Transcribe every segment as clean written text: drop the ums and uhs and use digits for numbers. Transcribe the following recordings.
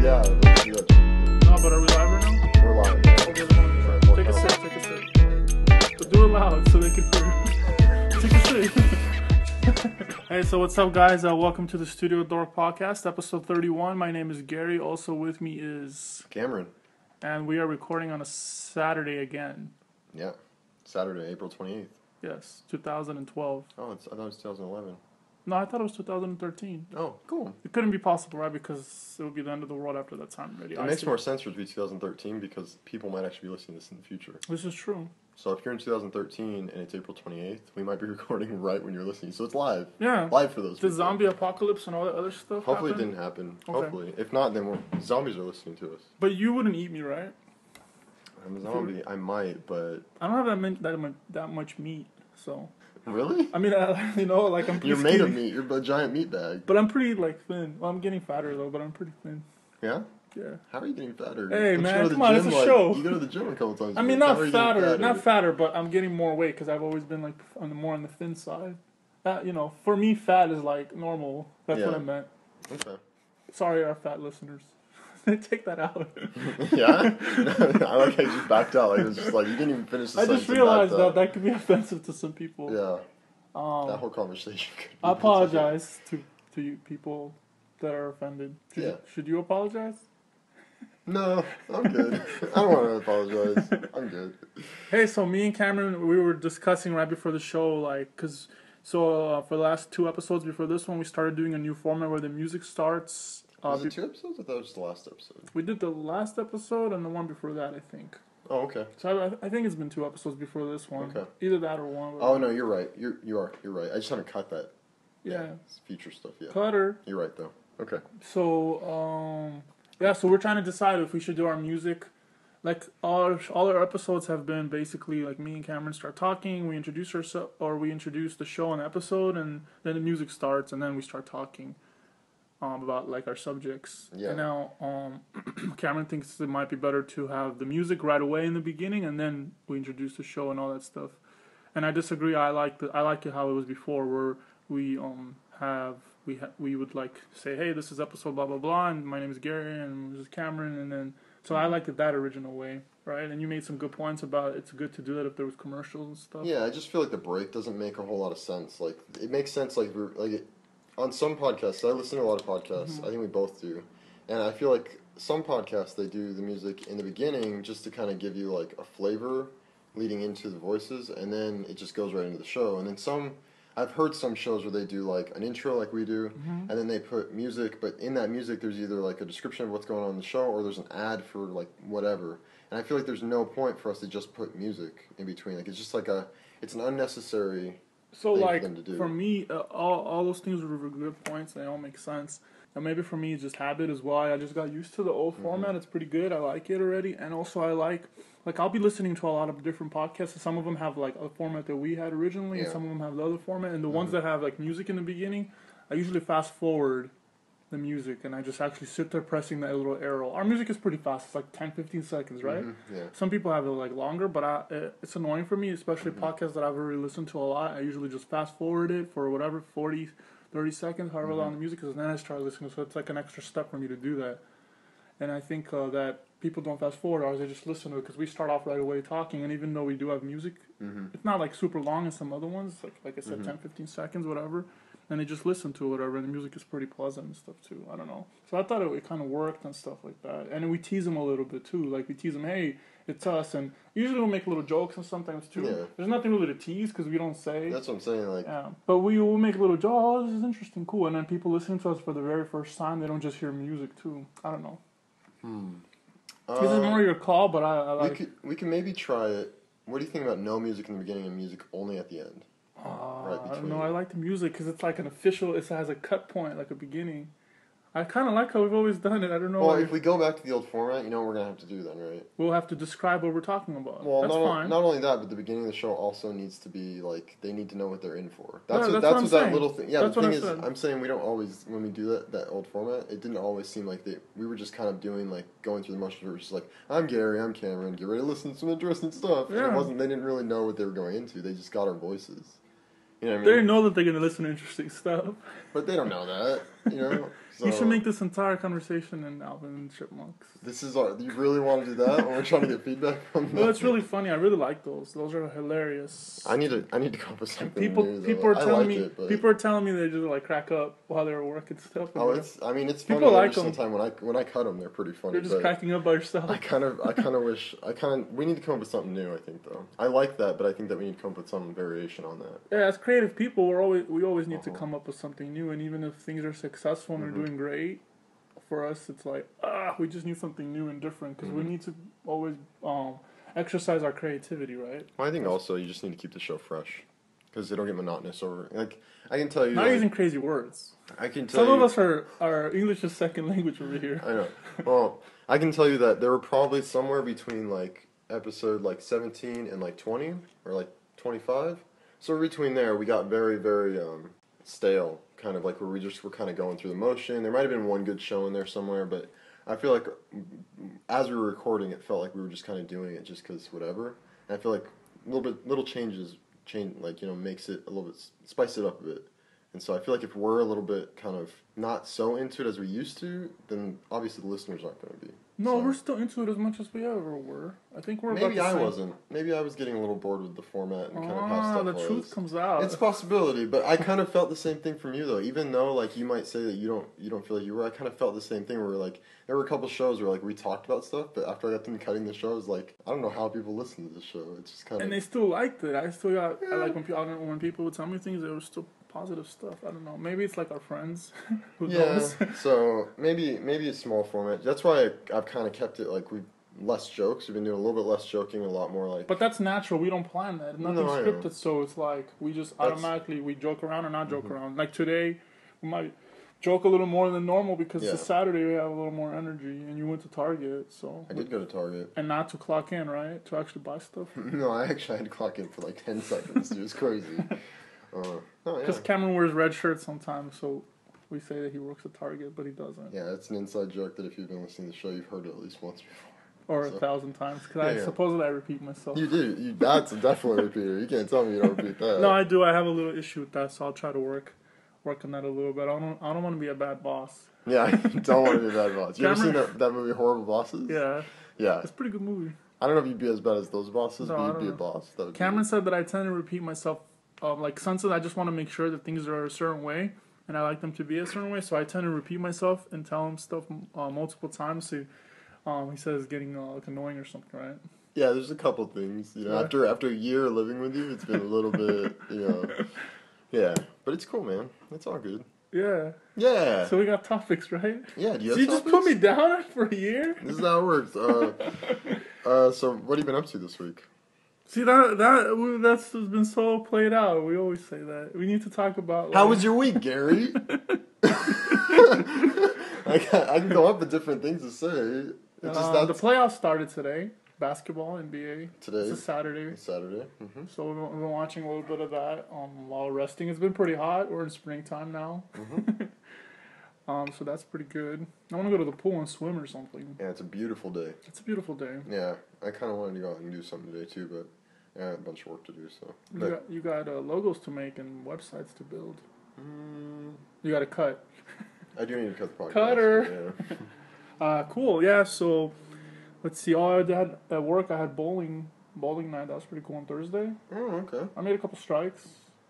Yeah, let's do that. No, but are we live right now? We're live. Okay, take a sip, take a sip. But do it loud so they can hear. Take a sip. Hey, so what's up, guys? Welcome to the StudioDork Podcast, episode 31. My name is Gary. Also with me is Cameron. And we are recording on a Saturday again. Yeah, Saturday, April 28th. Yes, 2012. Oh, I thought it was 2011. No, I thought it was 2013. Oh, cool. It couldn't be possible, right? Because it would be the end of the world after that time already. It makes more sense for it to be 2013 because people might actually be listening to this in the future. This is true. So if you're in 2013 and it's April 28th, we might be recording right when you're listening. So it's live. Yeah. Live for those The people. zombie apocalypse and all that other stuff Hopefully happen? it didn't happen. Okay. Hopefully. If not, then zombies are listening to us. But you wouldn't eat me, right? I'm a zombie. I might, but... I don't have that much meat, so... Really? I mean, I'm pretty You're made skinny. of meat. You're a giant meat bag. But I'm pretty, thin. Well, I'm getting fatter, though, but I'm pretty thin. Yeah? Yeah. How are you getting fatter? Hey, Don't man, you go to the come on, gym, it's a show. You go to the gym a couple times a I mean, week. How not are you getting fatter, but I'm getting more weight, because I've always been, more on the thin side. For me, fat is, normal. That's what I meant. Okay. Sorry, our fat listeners. Take that out. Yeah? I like how you just backed out. It was just you didn't even finish the I sentence. just realized that could be offensive to some people. Yeah. That whole conversation could be I apologize to you people that are offended. Should you apologize? No, I'm good. I don't want to apologize. I'm good. Hey, so me and Cameron, we were discussing right before the show, for the last 2 episodes before this one, we started doing a new format where the music starts. Was it 2 episodes? I thought it was the last episode. We did the last episode and the one before that, I think. Oh, okay. So I think it's been 2 episodes before this one. Okay. Either that or one. Oh, no, you're right. You're right. I just haven't cut that. Yeah. It's future stuff, yeah. Cutter. You're right, though. Okay. So, so we're trying to decide if we should do our music. All our episodes have been basically me and Cameron start talking, we introduce ourselves, or we introduce the show and episode, and then the music starts, and then we start talking about our subjects. Yeah. And now Cameron thinks it might be better to have the music right away in the beginning, and then we introduce the show and all that stuff. And I disagree. I like it how it was before, where we would say, hey, this is episode blah blah blah, and my name is Gary, and this is Cameron, and then so I liked it that original way, right? And you made some good points about it's good to do that if there was commercials and stuff. Yeah, I just feel like the break doesn't make a whole lot of sense. It makes sense on some podcasts. I listen to a lot of podcasts. Mm-hmm. I think we both do, and I feel like some podcasts they do the music in the beginning just to kind of give you a flavor leading into the voices, and then it just goes right into the show. And then I've heard some shows where they do an intro like we do, Mm-hmm. and then they put music, but in that music there's either a description of what's going on in the show, or there's an ad for whatever. And I feel like there's no point for us to just put music in between. It's just it's an unnecessary thing for them to do. For me, all those things were good points. They all make sense. And maybe for me, it's just habit as well. I just got used to the old format. It's pretty good. I like it already. And also I like I'll be listening to a lot of different podcasts. And some of them have a format that we had originally, and some of them have the other format. And the ones that have music in the beginning, I usually fast forward the music, and I just actually sit there pressing that little arrow. Our music is pretty fast. It's 10, 15 seconds, right? Mm-hmm. Yeah. Some people have it longer, but it's annoying for me, especially podcasts that I've already listened to a lot. I usually just fast forward it for whatever, 40, 30 seconds, however long the music is, and then I start listening. So it's an extra step for me to do that. And I think that people don't fast forward ours, they just listen to it, because we start off right away talking, and even though we do have music, it's not super long as some other ones, like I said, 10, 15 seconds, whatever. And they just listen to it, whatever, and the music is pretty pleasant and stuff, too. I don't know. So I thought it kind of worked and stuff like that. And then we tease them a little bit, too. We tease them, hey, it's us. And usually we'll make little jokes and sometimes, too. Yeah. There's nothing really to tease because we don't say. That's what I'm saying. Yeah. But we will make little jokes, oh, this is interesting, cool. And then people listening to us for the very first time, they don't just hear music, too. I don't know. This is more your call, but I like... We can maybe try it. What do you think about no music in the beginning and music only at the end? I don't know. I like the music because it's an official. It has a cut point, a beginning. I kind of like how we've always done it. I don't know. Well, if we go back to the old format, you know what we're gonna have to do then, right? We'll have to describe what we're talking about. Well, that's fine. Not only that, but the beginning of the show also needs to be they need to know what they're in for. That's what I'm that saying. little thing. Yeah, that's the thing is, I'm saying we don't always when we do that old format. It didn't always seem like we were just kind of doing going through the motions. We were just I'm Gary, I'm Cameron. Get ready to listen to some interesting stuff. Yeah. And they didn't really know what they were going into. They just got our voices. You know what I mean? They know that they're going to listen to interesting stuff. But they don't know that, You should make this entire conversation in Alvin and Chipmunks. You really want to do that when we're trying to get feedback from them? No, it's really funny. I really like those. Those are hilarious. I need to come up with something new. People are telling me they just like crack up while they're working stuff. It's funny. People like them. Sometimes when I cut them, they're pretty funny. You're just cracking up by yourself. We need to come up with something new. I think though. I like that, but I think that we need to come up with some variation on that. Yeah, as creative people, we always need to come up with something new, and even if things are successful and they're doing great, for us it's like we just need something new and different because we need to always exercise our creativity, right? Well, I think also you just need to keep the show fresh because it'll get monotonous over. Like I can tell you, not using crazy words. I can tell some of us are English as second language over here. I know. Well, I can tell you that there were probably somewhere between like episode like 17 and like 20 or like 25. So between there, we got very, very stale, kind of like where we just were kind of going through the motion. There might have been one good show in there somewhere, but I feel like as we were recording, it felt like we were just kind of doing it just because whatever. And I feel like little changes, makes it a little bit, spice it up a bit. And so I feel like if we're a little bit kind of not so into it as we used to, then obviously the listeners aren't going to be. No, we're still into it as much as we ever were. I think we're maybe I wasn't. Maybe I was getting a little bored with the format and kind of how stuff the was. truth comes out. It's a possibility, but I kind of felt the same thing from you though. Even though like you might say that you don't feel like you were, I kind of felt the same thing where like there were a couple shows where like we talked about stuff, but after I got done cutting the show, I was like, I don't know how people listen to this show. It's just kind of. And they still liked it. I like when people would tell me things, it was still positive stuff. I don't know. Maybe it's like our friends. Who knows? So maybe a small format. That's why I've kind of kept it like less jokes. We've been doing a little bit less joking, a lot more like. But that's natural. We don't plan that. Nothing's scripted, so it's like we just automatically we joke around or not joke around. Like today, we might joke a little more than normal because it's a Saturday. We have a little more energy, and you went to Target, so. I did go to Target. And not to clock in, right? To actually buy stuff. No, I actually had to clock in for like 10 seconds. It was crazy. Because Cameron wears red shirts sometimes, so we say that he works at Target, but he doesn't. Yeah, it's an inside joke that if you've been listening to the show, you've heard it at least once before. Or 1,000 times, because supposedly I repeat myself. You do. That's definitely a repeater. You can't tell me you don't repeat that. No, I do. I have a little issue with that, so I'll try to work on that a little bit. I don't want to be a bad boss. Yeah, I don't want to be a bad boss. You ever seen that movie, Horrible Bosses? Yeah. Yeah. It's a pretty good movie. I don't know if you'd be as bad as those bosses, but you'd be a boss. Cameron said that I tend to repeat myself. Like sometimes I just want to make sure that things are a certain way, and I like them to be a certain way, so I tend to repeat myself and tell him stuff multiple times. So he says it's getting like annoying or something, right? Yeah, there's a couple things. After a year living with you, it's been a little bit, Yeah, but it's cool, man. It's all good. Yeah. Yeah. So we got topics, right? Yeah. Do you have topics? Just put me down for a year? This is how it works. So what have you been up to this week? See, that's been so played out. We always say that. We need to talk about... How was your week, Gary? I can go up with different things to say. The playoffs started today. Basketball, NBA. Today? It's a Saturday. It's Saturday. Mm-hmm. So we've been watching a little bit of that while resting. It's been pretty hot. We're in springtime now. Mm-hmm. So that's pretty good. I want to go to the pool and swim or something. Yeah, it's a beautiful day. It's a beautiful day. Yeah, I kind of wanted to go out and do something today too, but I have a bunch of work to do. So you got logos to make and websites to build. You got to cut. I do need to cut the podcast. Cutter. Yeah. Cool. Yeah. So let's see. All I did at work, I had bowling night. That was pretty cool on Thursday. Oh, okay. I made a couple strikes.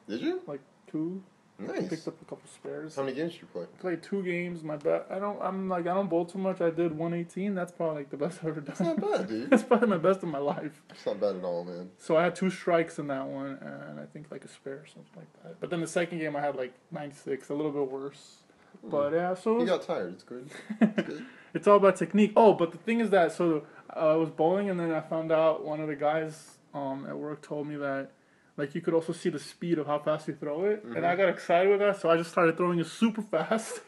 Did you? Like 2. Nice. Picked up a couple spares. How many games did you play? Played 2 games. My bet. I don't bowl too much. I did 118. That's probably like the best I've ever done. That's not bad, dude. That's probably my best of my life. It's not bad at all, man. So I had 2 strikes in that one, and I think like a spare or something like that. But then the second game I had like 96, a little bit worse. But yeah, so you got tired. It's good. It's good. It's all about technique. Oh, but the thing is that I was bowling, and then I found out one of the guys at work told me that like you could also see the speed of how fast you throw it, and I got excited with that, so I just started throwing it super fast,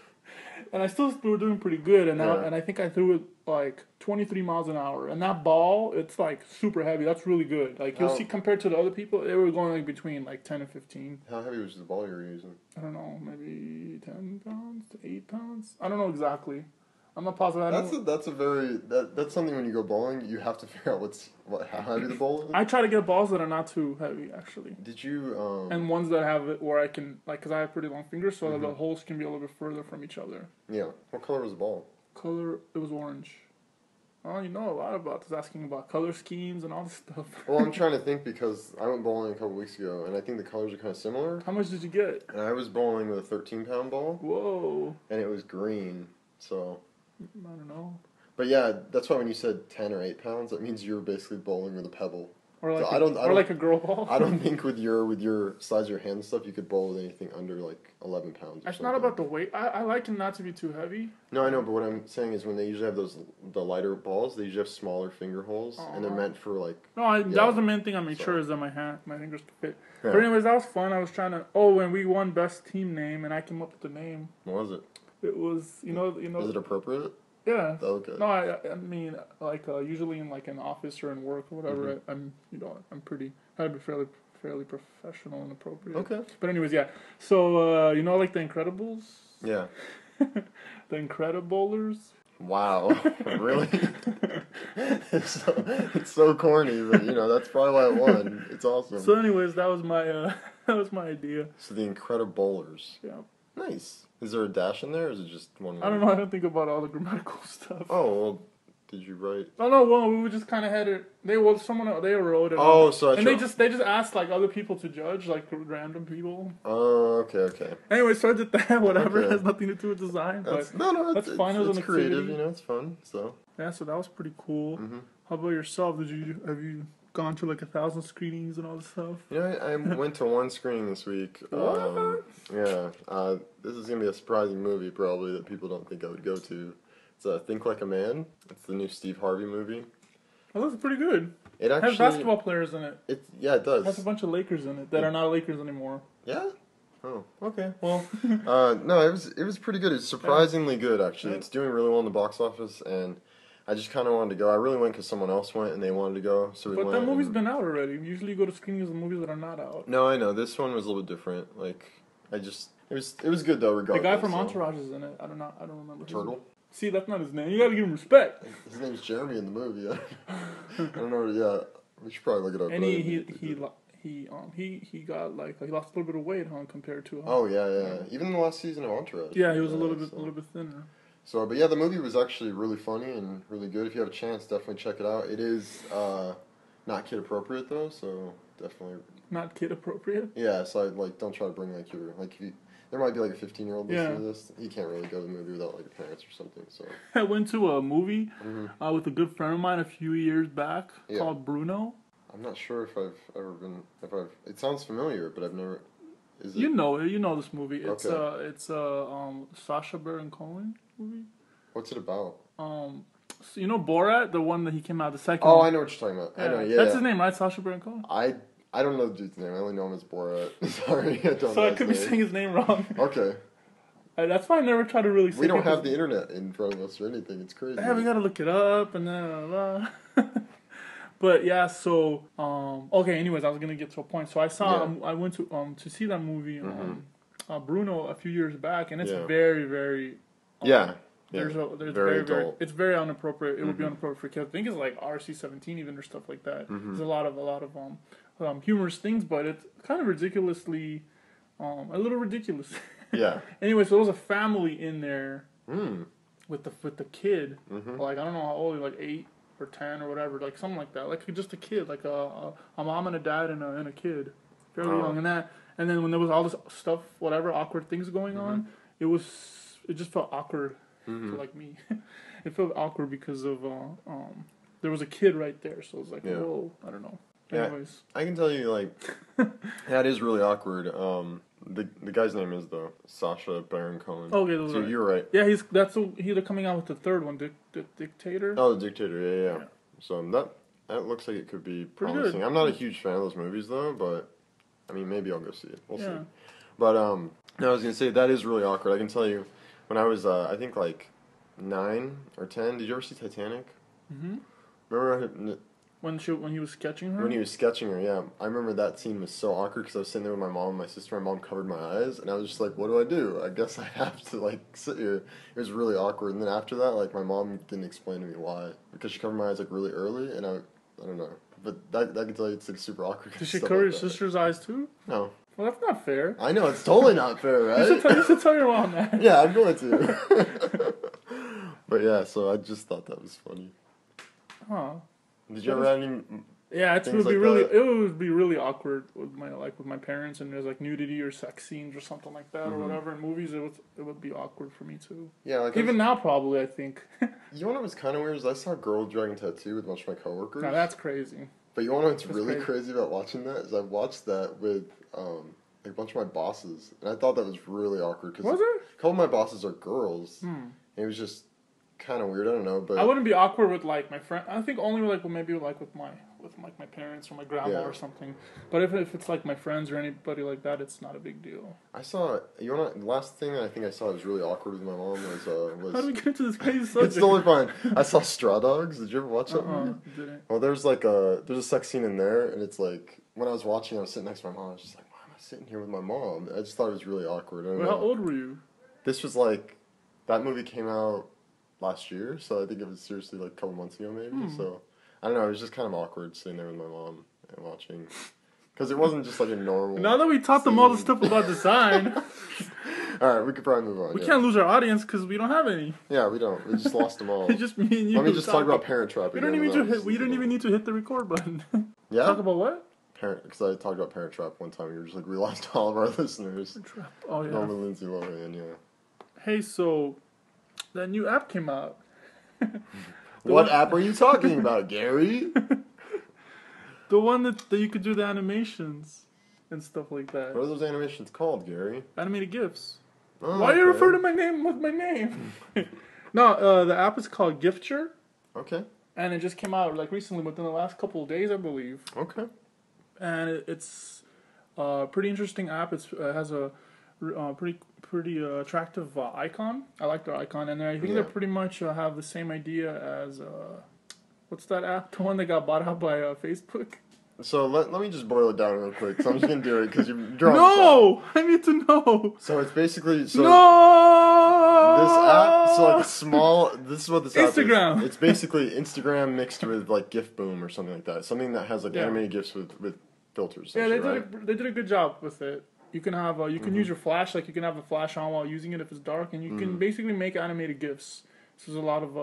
and I still were doing pretty good, and I think I threw it like 23 miles an hour, and that ball, it's like super heavy. That's really good. Like you'll see compared to the other people, they were going like between like 10 and 15. How heavy was the ball you were using? I don't know, maybe 10 pounds to 8 pounds. I don't know exactly. I'm not positive. That's something when you go bowling, you have to figure out how heavy the ball is. I try to get balls that are not too heavy, actually. Did you and ones that have it where I can because I have pretty long fingers, so the holes can be a little bit further from each other. Yeah. What color was the ball? It was orange. Oh, you know a lot about this, asking about color schemes and all this stuff. Well, I'm trying to think because I went bowling a couple weeks ago, and I think the colors are kind of similar. How much did you get? And I was bowling with a 13-pound ball. Whoa. And it was green, so... I don't know. But yeah, that's why when you said 10 or 8 pounds, that means you were basically bowling with a pebble. Or like a girl ball. I don't think with your size of your hand and stuff, you could bowl with anything under like 11 pounds. It's not about the weight. I like it not to be too heavy. No, I know, but what I'm saying is when they usually have the lighter balls, they usually have smaller finger holes, and they're meant for like. No, that was the main thing I made sure is that my fingers could fit. Yeah. But anyways, that was fun. I was trying to. Oh, and we won best team name, and I came up with the name. What was it? It was you know. Is it appropriate? Yeah. Okay. No, I mean, like usually in like an office or in work or whatever, I'm I'd be fairly professional and appropriate. Okay. But anyways, yeah. So like the Incredibles. Yeah. The Incredibolers. Wow. Really? It's so corny, but that's probably why it won. It's awesome. So anyways, that was my idea. So the Incredibolers. Yeah. Nice. Is there a dash in there, or is it just one word? I don't know. I don't think about all the grammatical stuff. Oh, well, did you write? Oh, no, well, we just kind of had it. They wrote it. Oh, so they just asked, like, other people to judge, like, random people. Oh, okay. Anyway, so I did that, whatever. It has nothing to do with design, that's fine. It's creative, it's fun, so. Yeah, so that was pretty cool. Mm-hmm. How about yourself? Have you gone to, like, 1,000 screenings and all this stuff? I went to one screening this week. What? Yeah. This is going to be a surprising movie, probably, that people don't think I would go to. It's Think Like a Man. It's the new Steve Harvey movie. Oh, that's pretty good. It actually has basketball players in it. It does. It has a bunch of Lakers in it that are not Lakers anymore. Yeah? Oh, okay. Well, no, it was pretty good. It's surprisingly good, actually. It's doing really well in the box office, and I just kind of wanted to go. I really went because someone else went, and they wanted to go, so we went. But that movie's been out already. Usually you go to screenings of movies that are not out. No, I know. This one was a little bit different. Like, it was good, though, regardless. The guy from Entourage is in it. I don't remember. Turtle? See, that's not his name. You gotta give him respect. His name's Jeremy in the movie. I don't know. Yeah, we should probably look it up. And he got like he lost a little bit of weight, compared to. Oh yeah. Even in the last season of Entourage. Yeah, he was a little bit thinner. So, but yeah, the movie was actually really funny and really good. If you have a chance, definitely check it out. It is not kid appropriate though, so definitely. Not kid appropriate. Yeah, so don't try to bring there might be like a 15-year-old listening to this. He can't really go to the movie without like parents or something. So I went to a movie with a good friend of mine a few years back called Bruno. I'm not sure if I've ever been. It sounds familiar, but I've never. Is it? You know this movie. It's Sacha Baron Cohen movie. What's it about? So Borat, the one that he came out the second. Oh, I know what you're talking about. Yeah. I know. Yeah, that's his name, right? Sacha Baron Cohen. I don't know the dude's name. I only know him as Borat. Sorry, I don't know. So I could be saying his name wrong. Okay. That's why I never try to really say. We don't have the internet in front of us or anything. It's crazy. Yeah, we gotta look it up and then. But yeah, so okay. Anyways, I was gonna get to a point. So I went to see that movie, Bruno, a few years back, and it's very, very. There's very adult. It's very inappropriate. It would be inappropriate for kids. I think it's like RC-17 even or stuff like that. There's a lot of humorous things, but it's kind of ridiculously, a little ridiculous. Yeah. Anyway, so there was a family in there with the kid. Like I don't know how old, like 8 or 10 or whatever, like something like that. Like just a kid, like a mom and a dad and a kid, fairly young, and then when there was all this stuff, whatever awkward things going on, it just felt awkward. Like me, it felt awkward because of there was a kid right there, so it was like whoa, I don't know. Anyways, I can tell you like that is really awkward. The guy's name is though Sacha Baron Cohen. Okay, so you're right. Yeah, they're coming out with the third one, the Dictator. Oh, the Dictator, yeah. So that looks like it could be pretty promising. good. I'm not a huge fan of those movies though, but I mean maybe I'll go see it. We'll see. But no, I was gonna say that is really awkward. I can tell you. When I was, I think, like 9 or 10, did you ever see Titanic? Remember When he was sketching her? When he was sketching her, yeah. I remember that scene was so awkward because I was sitting there with my mom and my sister. My mom covered my eyes, and I was just like, what do I do? I guess I have to, like, sit here. It was really awkward. And then after that, like, my mom didn't explain to me why. Because she covered my eyes, like, really early, and I don't know. But that can tell you it's, like, super awkward. Did she cover your sister's eyes, too? No. Well, that's not fair. I know, it's totally not fair, right? You should tell your mom that. Yeah, I'm going to. But yeah, so I just thought that was funny. Huh. Did you ever have any... Yeah, it would be really awkward with my parents, and there's like nudity or sex scenes or something like that or whatever in movies. It would be awkward for me too. Yeah, like even now probably I think. You know what was kind of weird is I saw a girl dragging tattoo with a bunch of my coworkers. Now that's crazy. But you want to know what's really crazy about watching that is I watched that with like a bunch of my bosses, and I thought that was really awkward because a couple of my bosses are girls, and it was just kind of weird. I don't know, but I wouldn't be awkward with like my friend. I think only with my parents or my grandma or something. But if it's like my friends or anybody like that, it's not a big deal. I saw the last thing I think I saw was really awkward with my mom was how do we get into this crazy subject? It's totally fine. I saw Straw Dogs. Did you ever watch that movie? Didn't. Well, there's a sex scene in there, and it's like when I was watching, I was sitting next to my mom. I was just like, why am I sitting here with my mom? I just thought it was really awkward. How old were you? This was like that movie came out last year, so I think it was seriously like a couple months ago maybe. So I don't know, it was just kind of awkward sitting there with my mom and watching. Because it wasn't just like a normal... Now that we taught them all the stuff about design... Alright, we could probably move on. We can't lose our audience because we don't have any. Yeah, we don't. We just lost them all. It's just me and you. Let me just talk about Parent Trap again. We don't even need to hit the record button. Yeah? Talk about what? Because I talked about Parent Trap one time. We were just like, we lost all of our listeners. Trap. Oh, yeah. Norman Lindsay Lohan, yeah. Hey, so... that new app came out. What app are you talking about, Gary? The one that you could do the animations and stuff like that. What are those animations called, Gary? Animated GIFs. Oh, why do you refer to my name with my name? No, the app is called Gifture. Okay. And it just came out like recently, within the last couple of days, I believe. Okay. And it's a pretty interesting app. It has a pretty attractive icon. I like their icon, and I think they pretty much have the same idea as what's that app? The one that got bought out by Facebook. So let me just boil it down real quick. So I'm just gonna do it because you're drawing. No, I need to know. So it's basically no. This app. So like a small. This is what this Instagram. app is. It's basically Instagram mixed with like GIF Boom or something like that. Something that has like animated GIFs with filters. Yeah, they did a good job with it. You can have you can use your flash, like you can have the flash on while using it if it's dark, and you can basically make animated GIFs. So there's a lot of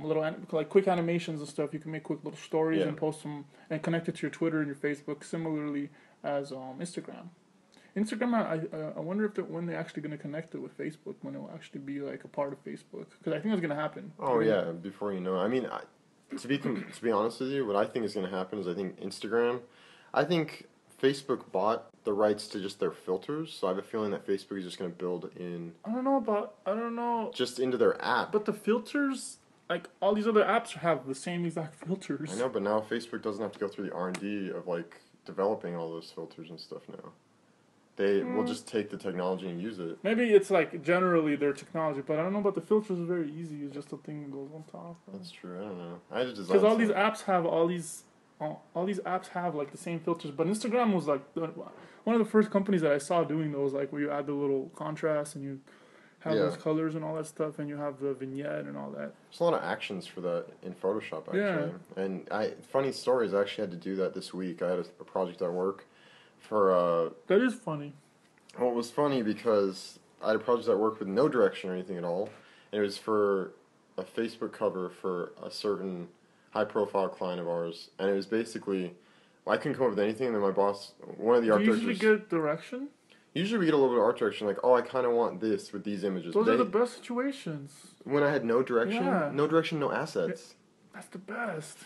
little like quick animations and stuff. You can make quick little stories and post them and connect it to your Twitter and your Facebook, similarly as Instagram. Instagram, I wonder if when they're actually going to connect it with Facebook, when it will actually be like a part of Facebook, because I think it's going to happen. Oh yeah, before you know it. I mean, to be honest with you, what I think is going to happen is I think Facebook bought the rights to just their filters, so I have a feeling that Facebook is just going to build in. I don't know. Just into their app. But the filters, like all these other apps have the same exact filters. I know, but now Facebook doesn't have to go through the R&D of like developing all those filters and stuff now. They will just take the technology and use it. Maybe it's like generally their technology, but I don't know about the filters. Is very easy. It's just a thing that goes on top. That's true. I don't know. I just because all these apps have all these apps have like the same filters, but Instagram was like one of the first companies that I saw doing those, like where you add the little contrast and you have those colors and all that stuff, and you have the vignette and all that. There's a lot of actions for that in Photoshop, actually. Yeah. And funny stories, I actually had to do that this week. I had a project at work for... That is funny. Well, it was funny because I had a project at work with no direction or anything at all, and it was for a Facebook cover for a certain high-profile client of ours, and it was basically... I couldn't come up with anything, and then my boss, one of the art directors... Do you usually get direction? Usually we get a little bit of art direction, like, oh, I kind of want this with these images. Those are the best situations. When I had no direction, no assets. That's the best.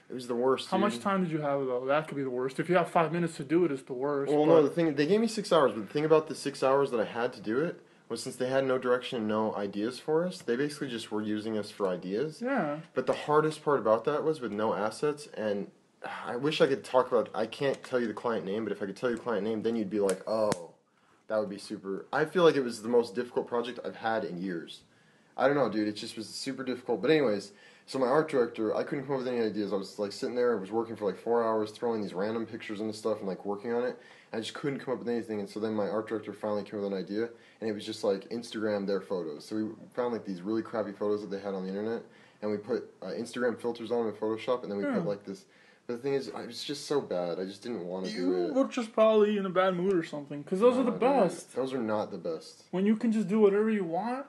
It was the worst, How much time did you have, though? That could be the worst. If you have 5 minutes to do it, it's the worst. Well, no, they gave me 6 hours, but the thing about the 6 hours that I had to do it was since they had no direction and no ideas for us, they basically just were using us for ideas. Yeah. But the hardest part about that was with no assets, and I wish I could talk about... I can't tell you the client name, but if I could tell you the client name, then you'd be like, oh, that would be super... I feel like it was the most difficult project I've had in years. I don't know, dude. It just was super difficult. But anyways, So my art director, I couldn't come up with any ideas. I was like sitting there, I was working for like 4 hours, throwing these random pictures into stuff and like working on it. I just couldn't come up with anything, and so then my art director finally came up with an idea, and it was just like Instagram their photos. So we found like these really crappy photos that they had on the internet, and we put Instagram filters on them in Photoshop, and then we put like this. But the thing is, it was just so bad. I just didn't want to do it. You were just probably in a bad mood or something, because those are the best. Those are not the best. When you can just do whatever you want.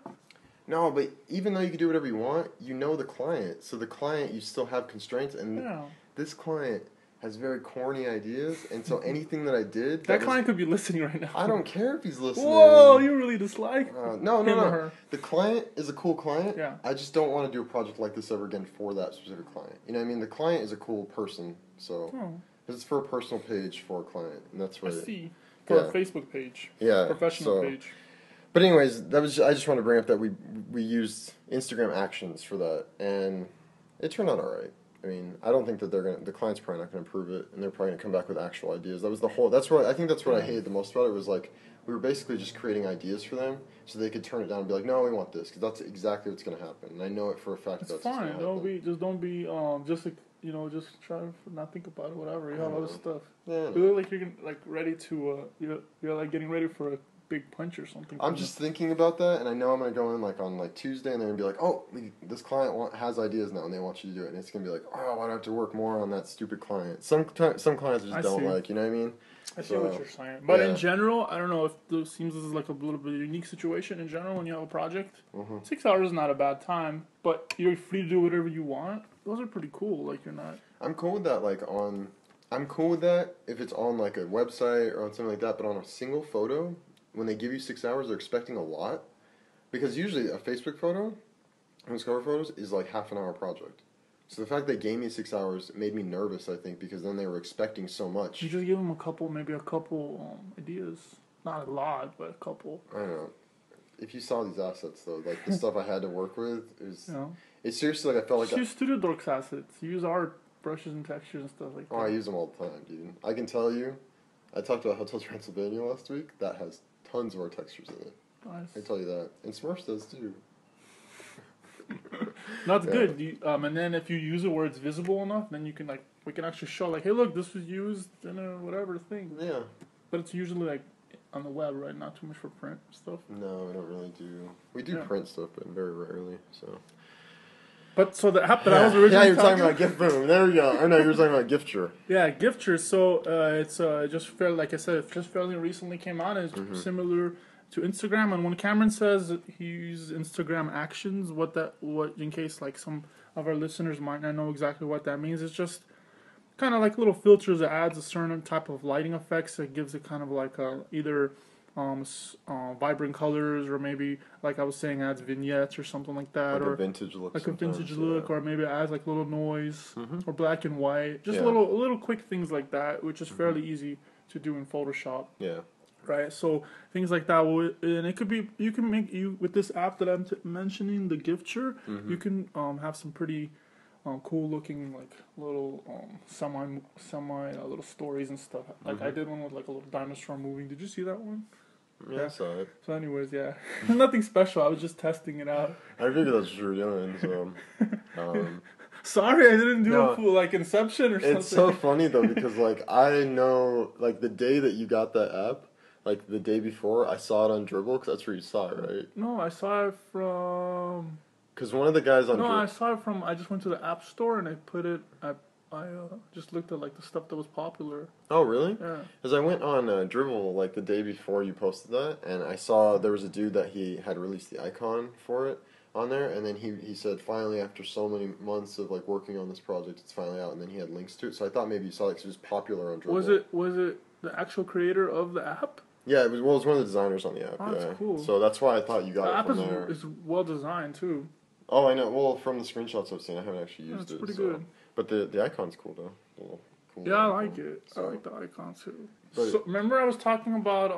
No, but even though you can do whatever you want, you know the client. So the client, you still have constraints, and this client has very corny ideas, and so anything that I did... That client could be listening right now. I don't care if he's listening. Whoa, you really dislike No. The client is a cool client. Yeah. I just don't want to do a project like this ever again for that specific client. You know what I mean? The client is a cool person, so... It's for a personal page for a client, and that's what... I see. For a Facebook page. Yeah. Professional page. But anyways, I just wanted to bring up that we used Instagram actions for that, and it turned out all right. I mean, I don't think that the client's probably not gonna approve it, and they're probably gonna come back with actual ideas. That was I think that's what I hated the most about it, was like, we were basically just creating ideas for them, so they could turn it down and be like, no, we want this, because that's exactly what's gonna happen, and I know it for a fact that's fine. What's gonna happen. Don't be just try to not think about it, whatever. You have other stuff. Yeah. You look like you're like ready to, you're like getting ready for a big punch or something. I'm just thinking about that, and I know I'm gonna go in like on like Tuesday, and they're gonna be like, "Oh, this client has ideas now, and they want you to do it." And it's gonna be like, "Oh, why do I have to work more on that stupid client?" Some clients just don't like, you know what I mean? I see what you're saying, but in general, I don't know if this seems this is like a little bit of a unique situation. In general, when you have a project, 6 hours is not a bad time, but you're free to do whatever you want. Those are pretty cool. Like you're not. I'm cool with that. I'm cool with that if it's on like a website or on something like that, but on a single photo. When they give you 6 hours, they're expecting a lot. Because usually a Facebook photo, and cover photos, is like half an hour project. So the fact they gave me 6 hours made me nervous, I think, because then they were expecting so much. You just give them maybe a couple ideas. Not a lot, but a couple. I don't know. If you saw these assets, though, like the stuff I had to work with, it's seriously like I felt like... Use StudioDork's assets. Use our brushes and textures and stuff like that. Oh, I use them all the time, dude. I can tell you, I talked about Hotel Transylvania last week. That has tons of our textures in it. Nice. I tell you that. And Smurfs does too. That's good. And then if you use it where it's visible enough, then you can we can actually show hey, look, this was used in a whatever thing. Yeah. But it's usually on the web, right? Not too much for print stuff. No, we don't really do. We do print stuff, but very rarely. So. But so the app that I was originally you're talking about Gift Boom. There we go. I know you're talking about Gifture. Yeah, Gifture. So it's just fairly, like I said, it just fairly recently came out, and it's similar to Instagram. And when Cameron says he uses Instagram actions, what in case some of our listeners might not know exactly what that means, it's just kind of like little filters that adds a certain type of lighting effects that gives it kind of like either vibrant colors, or maybe like I was saying, adds vignettes or something like that, or a vintage look, like a vintage look, or maybe it adds like little noise or black and white, just little quick things like that, which is fairly easy to do in Photoshop. Yeah. Right. So things like that, and it could be you can make with this app that I'm mentioning, the Gifture, you can have some pretty cool looking little semi little stories and stuff. Like I did one with a little dinosaur moving. Did you see that one? Yeah, I saw it. So anyways, nothing special. I was just testing it out. I figured that's what you were doing. So, sorry, I didn't do a full Inception or something. It's so funny though, because I know the day that you got that app, the day before, I saw it on Dribble, because that's where you saw it, right? No, I saw it from... Because one of the guys on Dribble... No, I saw it from... I just went to the App Store and I put it... I just looked at the stuff that was popular. Oh, really? Yeah. Because I went on Dribble the day before you posted that, and I saw there was a dude that he had released the icon for it on there, and then he said, finally, after so many months of working on this project, it's finally out, and then he had links to it. So I thought maybe you saw it because it was popular on Dribble. Was it the actual creator of the app? Yeah, it was one of the designers on the app. Oh, that's cool. So that's why I thought you got it from there. The app is well designed too. Oh, I know. Well, from the screenshots I've seen, I haven't actually used it. It's pretty good. But the icon's cool though. Cool I like it. So. I like the icon too. So remember I was talking about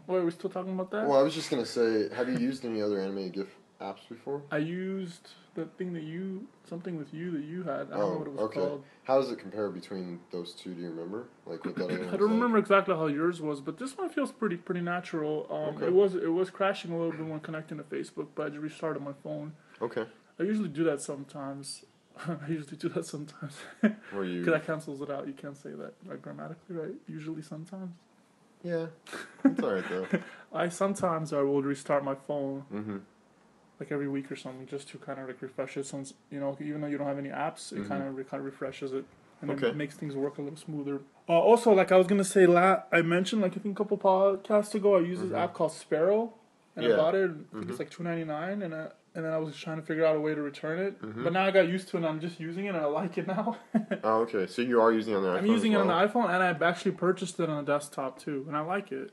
wait, are we still talking about that? Well, I was just gonna say, have you used any other animated GIF apps before? I used the thing something with you that you had. I don't know what it was called. How does it compare between those two? Do you remember? What that I don't remember exactly how yours was, but this one feels pretty natural. It was crashing a little bit when connecting to Facebook, but I just restarted my phone. Okay. I usually do that sometimes. I usually do that sometimes. Where you? Because that cancels it out. You can't say that like grammatically, right? Usually, sometimes. Yeah, it's alright though. Sometimes I will restart my phone. Mm-hmm. Like every week or something, just to kind of like refresh it. Since even though you don't have any apps, it kind of refreshes it, and it makes things work a little smoother. Also, like I was gonna say, I mentioned like I think a couple podcasts ago, I used this app called Sparrow, and I bought it. I think it's like $2.99, and then I was trying to figure out a way to return it. But now I got used to it, and I'm just using it, and I like it now. Oh, okay. So you are using it on the iPhone? I'm using it on the iPhone, and I've actually purchased it on the desktop too, and I like it.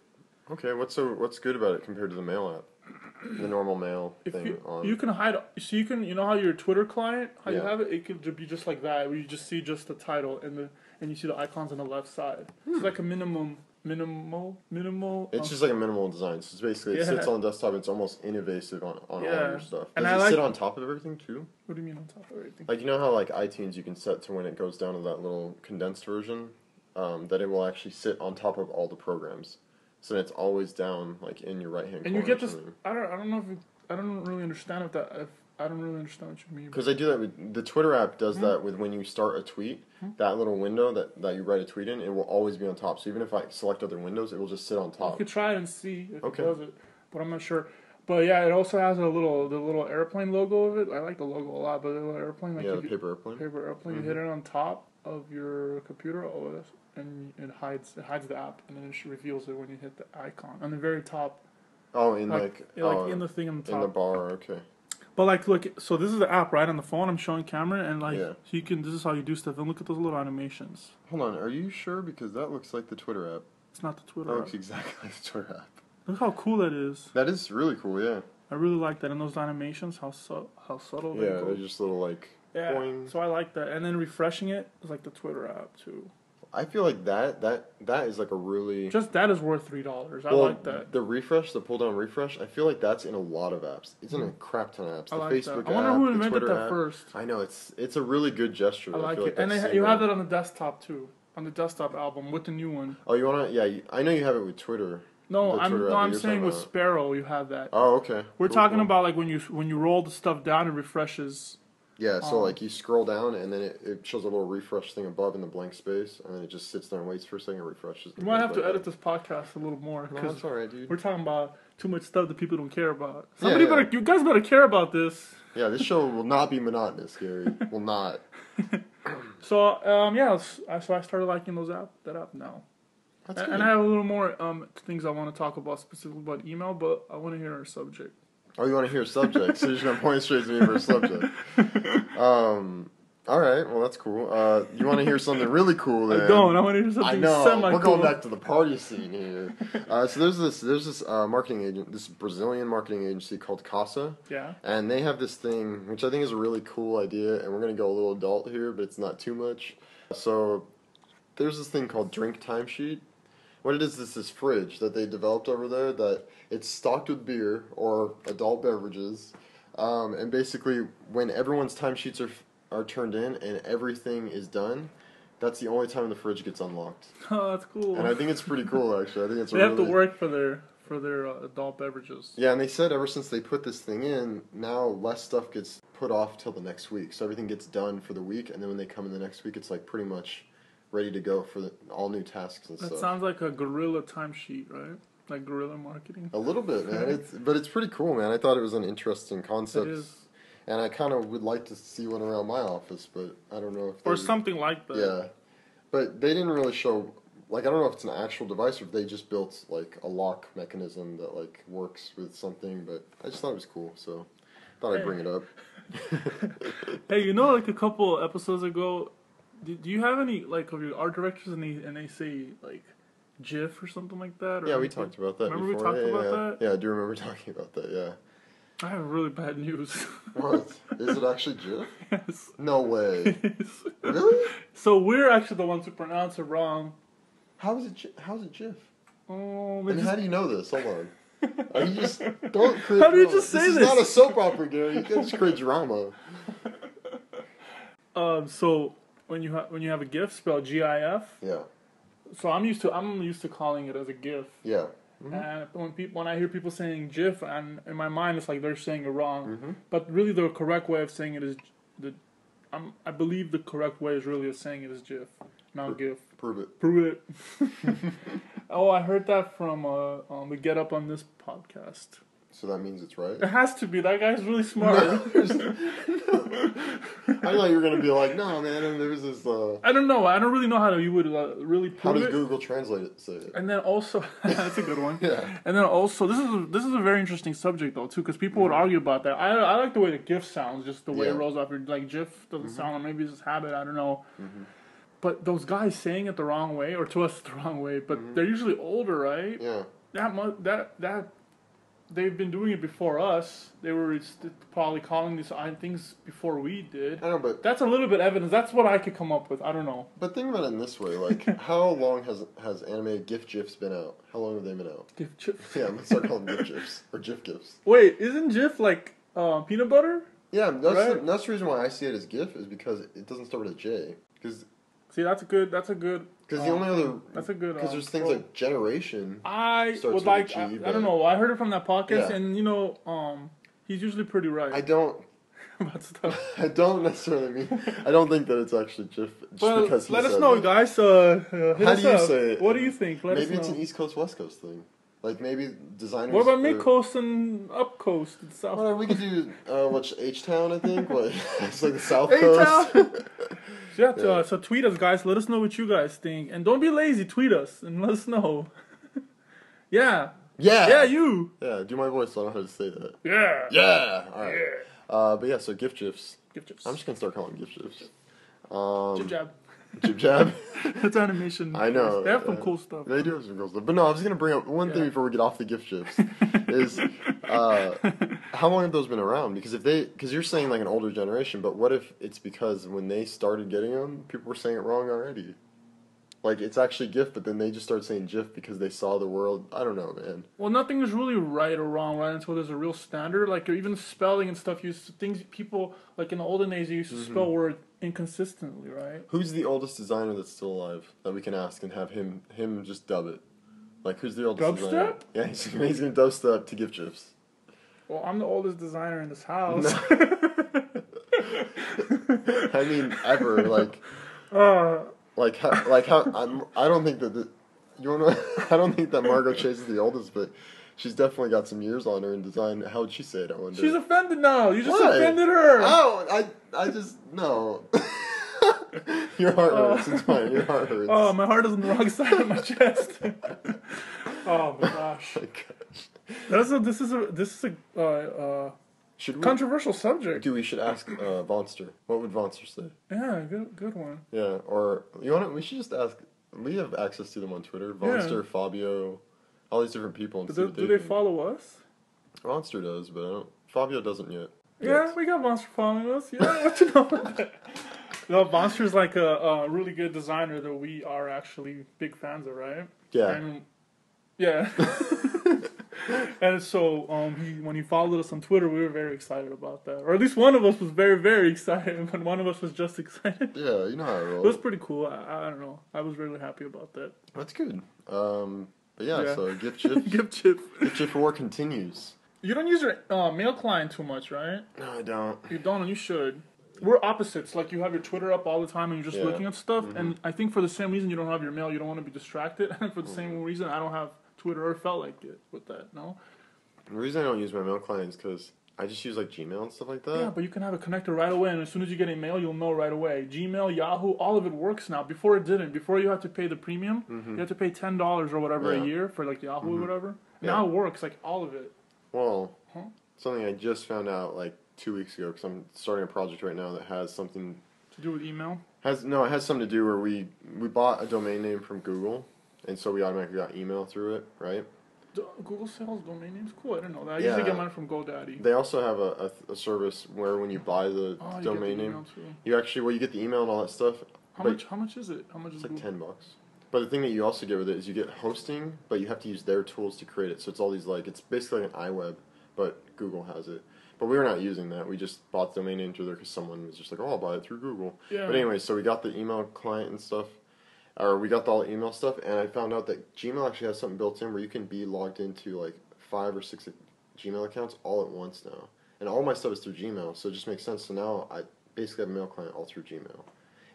Okay, what's good about it compared to the mail app? The normal mail thing. You can hide, so you can, how your Twitter client, how you have it, it could be just like that, where you just see just the title and you see the icons on the left side. It's like a minimal. It's just like a minimal design. So it's basically it sits on the desktop. It's almost invasive on all your stuff. Does it sit on top of everything too? What do you mean on top of everything? Like how like iTunes you can set to when it goes down to that little condensed version, that it will actually sit on top of all the programs. So it's always down, like in your right hand corner. And you get this. I don't know if I don't really understand I don't really understand what you mean. Because I do that with the Twitter app. Does that with when you start a tweet, that little window that you write a tweet in, it will always be on top. So even if I select other windows, it will just sit on top. You could try and see if it does it, but I'm not sure. But yeah, it also has the little airplane logo of it. I like the logo a lot, but the little airplane, like the paper airplane. Paper airplane. You hit it on top of your computer OS. And it hides the app, and then it reveals it when you hit the icon on the very top. Oh, in the thing on the top. In the bar, okay. But like, look, so this is the app, right? On the phone, I'm showing camera, and so you can. This is how you do stuff, and look at those little animations. Hold on, are you sure? Because that looks like the Twitter app. It's not the Twitter app. app. It looks exactly like the Twitter app. Look how cool that is. That is really cool, yeah. I really like that, and those animations, how subtle they go. Yeah, they're just little like. Yeah, boing. So I like that, and then refreshing it is like the Twitter app too. I feel like that is like a really... Just that is worth $3. I like that. The refresh, the pull-down refresh, I feel like that's in a lot of apps. It's in a crap ton of apps. I The like Facebook that. I wonder who invented Twitter that app. First. I know, it's a really good gesture. I like it. And you have that on the desktop, too. On the desktop album with the new one. Oh, you want to... Yeah, I know you have it with Twitter. No, I'm saying with Sparrow you have that. Oh, okay. We're talking about like when you roll the stuff down, it refreshes... Yeah, so like you scroll down and then it shows a little refresh thing above in the blank space, and then it just sits there and waits for a second and refreshes. You might have to edit this podcast a little more. No, that's alright, dude. We're talking about too much stuff that people don't care about. You guys better care about this. Yeah, this show will not be monotonous, Gary. Will not. So, so I started liking that app now. That's good. And I have a little more things I want to talk about specifically about email, but I want to hear our subject. Oh, you want to hear a subject, so you're just going to point straight to me for a subject. All right, well, that's cool. You want to hear something really cool, then? I don't. I want to hear something semi-cool. We're going back to the party scene here. So there's this marketing agent, this Brazilian marketing agency called Casa. Yeah. And they have this thing, which I think is a really cool idea, and we're going to go a little adult here, but it's not too much. So there's this thing called Drink Timesheet. What it is this fridge that they developed over there that it's stocked with beer or adult beverages, and basically when everyone's timesheets are turned in and everything is done, that's the only time the fridge gets unlocked. Oh, that's cool. And I think it's pretty cool, actually. I think it's they have to work for their adult beverages. Yeah, and they said ever since they put this thing in, now less stuff gets put off till the next week. So everything gets done for the week, and then when they come in the next week, it's like pretty much ready to go for all new tasks and stuff. That sounds like a guerrilla timesheet, right? Like guerrilla marketing. A little bit, man. But it's pretty cool, man. I thought it was an interesting concept. It is. And I kind of would like to see one around my office, but I don't know if or something like that. Yeah. But they didn't really show, like, I don't know if it's an actual device or if they just built, like, a lock mechanism that, like, works with something, but I just thought it was cool, so thought I'd bring it up. Hey, like, a couple episodes ago, do you have any, like, of your art directors and they say, like, GIF or something like that? Or yeah, we talked about that remember before. We talked about that? Yeah, I do remember talking about that, yeah. I have really bad news. What? Is it actually GIF? Yes. No way. Yes. Really? So we're actually the ones who pronounce it wrong. How's it GIF? Oh, and how do you know this? Hold on. Are you just don't create How do you drama. just say this? This is not a soap opera, Gary. You can't just create drama. So when you have a GIF spelled GIF. Yeah. So I'm used to calling it as a GIF. Yeah. Mm-hmm. And when I hear people saying GIF, and in my mind it's like they're saying it wrong. Mm-hmm. But really, the correct way of saying it is I believe the correct way is really saying it is GIF, not GIF. Prove it. Prove it. Oh, I heard that from the Get Up on This podcast. So that means it's right? It has to be. That guy's really smart. I thought you were going to be like, no, man, there's this... I don't know. I don't really know how you would really prove it. How does Google Translate it say it? And then also... that's a good one. Yeah. And then also, this is a very interesting subject, though, too, because people would argue about that. I like the way the GIF sounds, just the way it rolls off. Like, GIF doesn't sound, or maybe it's just habit, I don't know. But those guys saying it the wrong way, or to us the wrong way, but they're usually older, right? Yeah. That they've been doing it before us. They were probably calling these things before we did. I know, but... That's a little bit evidence. That's what I could come up with. I don't know. But think about it in this way. Like, how long has animated GIFs been out? How long have they been out? GIFs? Yeah, let's start calling them GIFs. Or GIFs. Wait, isn't GIF like peanut butter? Yeah, right? That's the reason why I see it as GIF, is because it doesn't start with a J. See, that's a good... Because the only other... That's a good... Because there's things like generation... I would like... I don't know. I heard it from that podcast, and, you know, he's usually pretty right. I don't... about stuff. I don't necessarily mean... I don't think that it's actually GIF, just because he let us said know, it. guys. Hit How us do you up. say it? What do you think? Let us know. Maybe it's an East Coast, West Coast thing. Like, maybe designers... What about mid-coast and up-coast and south? Well, we could do, H-Town, I think. It's like the South H-Town? Coast. So tweet us, guys. Let us know what you guys think. And don't be lazy. Tweet us and let us know. Yeah. Yeah. Yeah, you. Yeah, do my voice so I know how to say that. Yeah. Yeah. All right. Yeah. But yeah, so GIFs. GIFs. I'm just going to start calling them GIFs. Jib jab. Jib jab. That's animation. I know. They have some cool stuff. They do have some cool stuff. But no, I was going to bring up one thing before we get off the GIF GIFs. Is how long have those been around? Because you're saying like an older generation, but what if it's because when they started getting them, people were saying it wrong already? Like, it's actually GIF, but then they just started saying GIF because they saw the world. I don't know, man. Well, nothing is really right or wrong, right, until there's a real standard. Like, even spelling and stuff, things people, like in the olden days, they used to spell words inconsistently, right? Who's the oldest designer that's still alive that we can ask and have him just dub it? Like, who's the oldest designer? Dubstep? Yeah, he's going to dubstep to GIF GIFs. Well, I'm the oldest designer in this house. No. I mean, ever, like... I don't think that I don't think that Margot Chase is the oldest, but she's definitely got some years on her in design. How would she say it? I wonder. She's offended now. You just What? offended her. Oh, I just no. Your heart hurts. It's fine. Your heart hurts. Oh, my heart is on the wrong side of my chest. Oh my gosh. Oh my gosh. This is a Should we? controversial subject. Dude, we should ask Vonster. What would Vonster say? Yeah, good one. Yeah, or we should just ask. We have access to them on Twitter. Vonster, Fabio, all these different people. And Do they follow us? Vonster does, but Fabio doesn't yet. Yeah, we got Monster following us. Yeah, what you know about that? No, Monster's like a really good designer that we are actually big fans of, right? Yeah. And, yeah. And so when he followed us on Twitter, we were very excited about that. Or at least one of us was very, very excited, but one of us was just excited. Yeah, you know how it rolls. It was pretty cool. I don't know. I was really happy about that. That's good. But yeah, so GIF GIF. GIF GIF. GIF GIF war continues. You don't use your mail client too much, right? No, I don't. You don't, and you should. We're opposites. Like, you have your Twitter up all the time and you're just looking at stuff. Mm-hmm. And I think for the same reason you don't have your mail, you don't want to be distracted. And for the same reason, I don't have Twitter or felt like it with that, no? The reason I don't use my mail client is because I just use, like, Gmail and stuff like that. Yeah, but you can have it connected right away, and as soon as you get a mail, you'll know right away. Gmail, Yahoo, all of it works now. Before it didn't. Before you had to pay the premium, you had to pay $10 or whatever a year for, like, Yahoo or whatever. Yeah. Now it works, like, all of it. Well, something I just found out, like, 2 weeks ago, because I'm starting a project right now that has something... To do with email? It has something to do where we bought a domain name from Google, and so we automatically got email through it, right? Google sells domain names? Cool, I didn't know that. I usually get mine from GoDaddy. They also have a service where when you buy the domain name, you get the email and all that stuff. How much is it? How much is it? It's like Google? $10. But the thing that you also get with it is you get hosting, but you have to use their tools to create it. So it's all these, like, it's basically like an iWeb, but Google has it. But we were not using that. We just bought the domain name through there because someone was just like, oh, I'll buy it through Google. Yeah. But anyway, so we got the email client and stuff. Or we got all the email stuff, and I found out that Gmail actually has something built in where you can be logged into, like, 5 or 6 Gmail accounts all at once now. And all my stuff is through Gmail, so it just makes sense. So now basically have a mail client all through Gmail.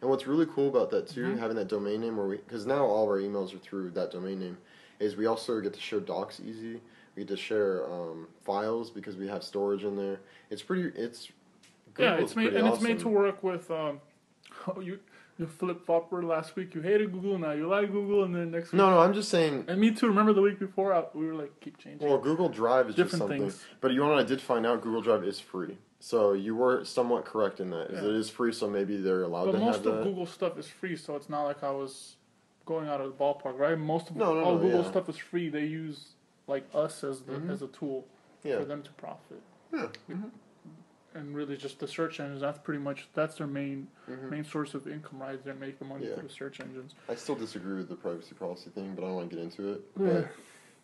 And what's really cool about that too, having that domain name, because now all of our emails are through that domain name, is we also get to share docs easy. We get to share files because we have storage in there. It's pretty. It's Google's it's made to work with. You flip-flopper last week. You hated Google, now you like Google, and then next week... No, I'm just saying... And me too. Remember the week before, we were like, keep changing. Well, Google Drive is different just something... things. But you know what I did find out? Google Drive is free. So you were somewhat correct in that. Yeah. It is free, so maybe they're allowed to have that. But most of Google stuff is free, so it's not like I was going out of the ballpark, right? Most of all Google stuff is free. They use like us as a tool for them to profit. Yeah. And really, just the search engines. That's their main source of income, right? They make the money through the search engines. I still disagree with the privacy policy thing, but I don't want to get into it. But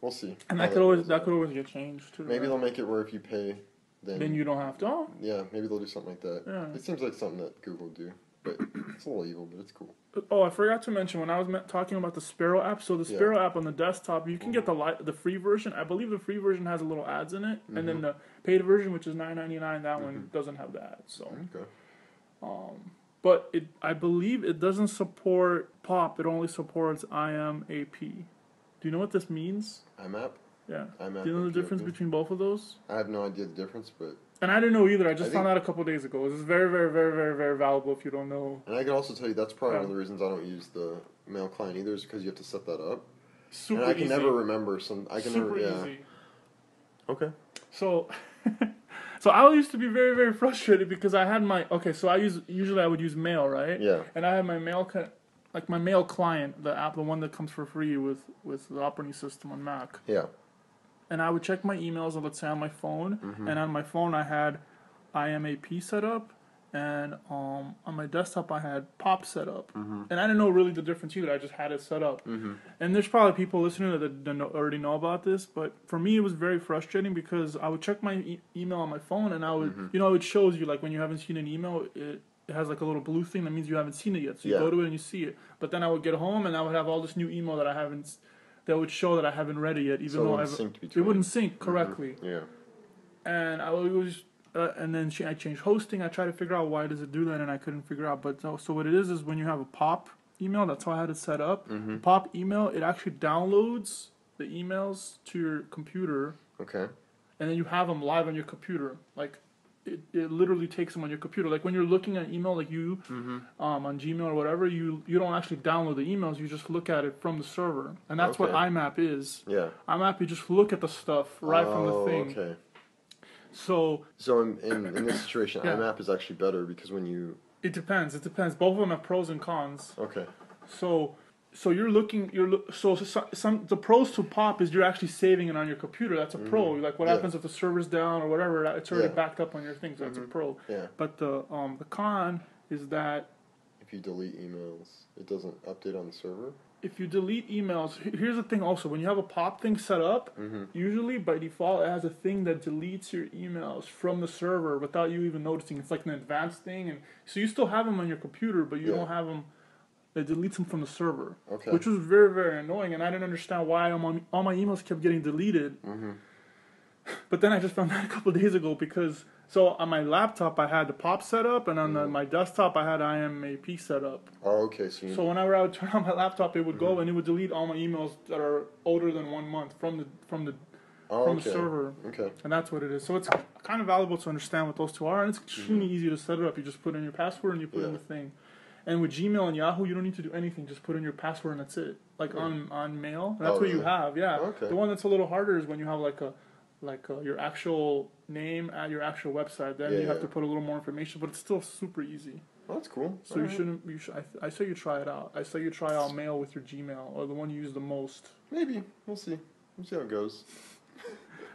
we'll see. And that could always get changed too. Maybe they'll make it where if you pay, then you don't have to. Oh. Yeah, maybe they'll do something like that. Yeah. It seems like something that Google would do, but it's a little evil, but it's cool. Oh, I forgot to mention when I was talking about the Sparrow app. So the Sparrow app on the desktop, you can get the free version. I believe the free version has a little ads in it, and then the paid version, which is $9.99, that one doesn't have the ads. So, but I believe it doesn't support POP. It only supports IMAP. Do you know what this means? IMAP. Yeah. IMAP. Do you know the difference between both of those? I have no idea the difference, but. And I didn't know either. I just found out a couple of days ago. This is very, very, very, very, very valuable if you don't know. And I can also tell you that's probably one of the reasons I don't use the mail client either, is because you have to set that up. Super easy. And I can never remember easy. Okay. So, so I used to be very, very frustrated because I had usually I would use mail, right? Yeah. And I had my mail client, the app, the one that comes for free with the operating system on Mac. Yeah. And I would check my emails, let's say on my phone, and on my phone I had IMAP set up, and on my desktop I had POP set up. And I didn't know really the difference either, I just had it set up. And there's probably people listening that already know about this, but for me it was very frustrating because I would check my email on my phone, and I would, it shows you, like when you haven't seen an email, it has like a little blue thing that means you haven't seen it yet. So you go to it and you see it. But then I would get home and I would have all this new email that would show that I haven't read it yet, even though it wouldn't sync correctly. Yeah. And I was, and then I changed hosting. I tried to figure out why does it do that, and I couldn't figure out. But so what it is when you have a POP email, that's how I had it set up. POP email, it actually downloads the emails to your computer. Okay. And then you have them live on your computer, like. It literally takes them on your computer. Like when you're looking at email, like you on Gmail or whatever, you don't actually download the emails. You just look at it from the server, and that's what IMAP is. Yeah. IMAP, you just look at the stuff right from the thing. Okay. So in this situation, IMAP is actually better because when you. It depends. Both of them have pros and cons. Okay. So the pros to POP is you're actually saving it on your computer. That's a pro. Like what happens if the server's down or whatever, it's already backed up on your thing, so that's a pro. Yeah. But the con is that if you delete emails, it doesn't update on the server? If you delete emails, here's the thing also, when you have a POP thing set up, usually by default it has a thing that deletes your emails from the server without you even noticing. It's like an advanced thing, and so you still have them on your computer, but you don't have them. It deletes them from the server, which was very, very annoying, and I didn't understand why all my emails kept getting deleted. But then I just found out a couple of days ago because, so on my laptop I had the POP set up, and on my desktop I had IMAP set up. Oh, okay. So whenever I would turn on my laptop, it would go and it would delete all my emails that are older than 1 month from the server. Okay. And that's what it is. So it's kind of valuable to understand what those two are, and it's extremely easy to set it up. You just put in your password and you put in the thing. And with Gmail and Yahoo, you don't need to do anything. Just put in your password and that's it. Like on Mail, that's what you have. Yeah. Okay. The one that's a little harder is when you have your actual name at your actual website. Then you have to put a little more information, but it's still super easy. Oh, that's cool. So I say you try it out. I say you try out Mail with your Gmail, or the one you use the most. Maybe. We'll see. We'll see how it goes.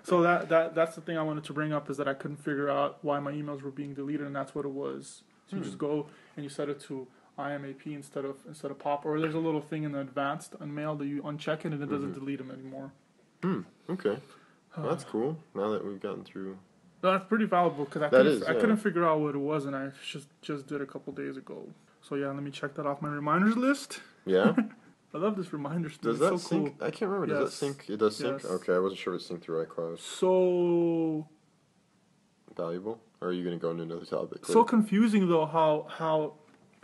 So that's the thing I wanted to bring up, is that I couldn't figure out why my emails were being deleted, and that's what it was. So you just go and you set it to IMAP instead of POP, or there's a little thing in the advanced on Mail that you uncheck it and it doesn't delete them anymore. Okay. Well, that's cool. Now that we've gotten through. No, that's pretty valuable because I couldn't figure out what it was, and I just did a couple days ago. So yeah, let me check that off my reminders list. Yeah. I love this reminders list. Does that it's so sync? Cool. I can't remember. Does that sync? It does sync. Yes. Okay, I wasn't sure if it synced through iCloud. So valuable. Or are you going to go into another topic? So confusing though how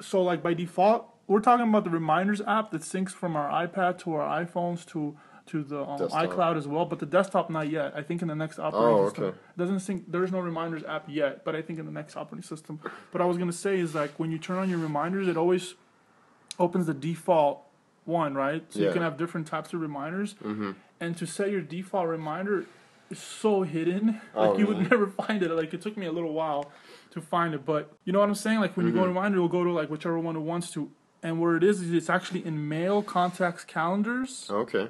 so like by default we're talking about the reminders app that syncs from our iPad to our iPhones to the iCloud as well, but the desktop not yet. I think in the next operating system it doesn't sync. There is no reminders app yet, but I think in the next operating system. What I was gonna say is like when you turn on your reminders, it always opens the default one, right? So you can have different types of reminders, and to set your default reminder is so hidden. Like you would never find it. Like it took me a little while to find it, but you know what I'm saying? Like when you go to reminder, you'll go to like whichever one it wants to, and where it is it's actually in mail, contacts, calendars. Okay.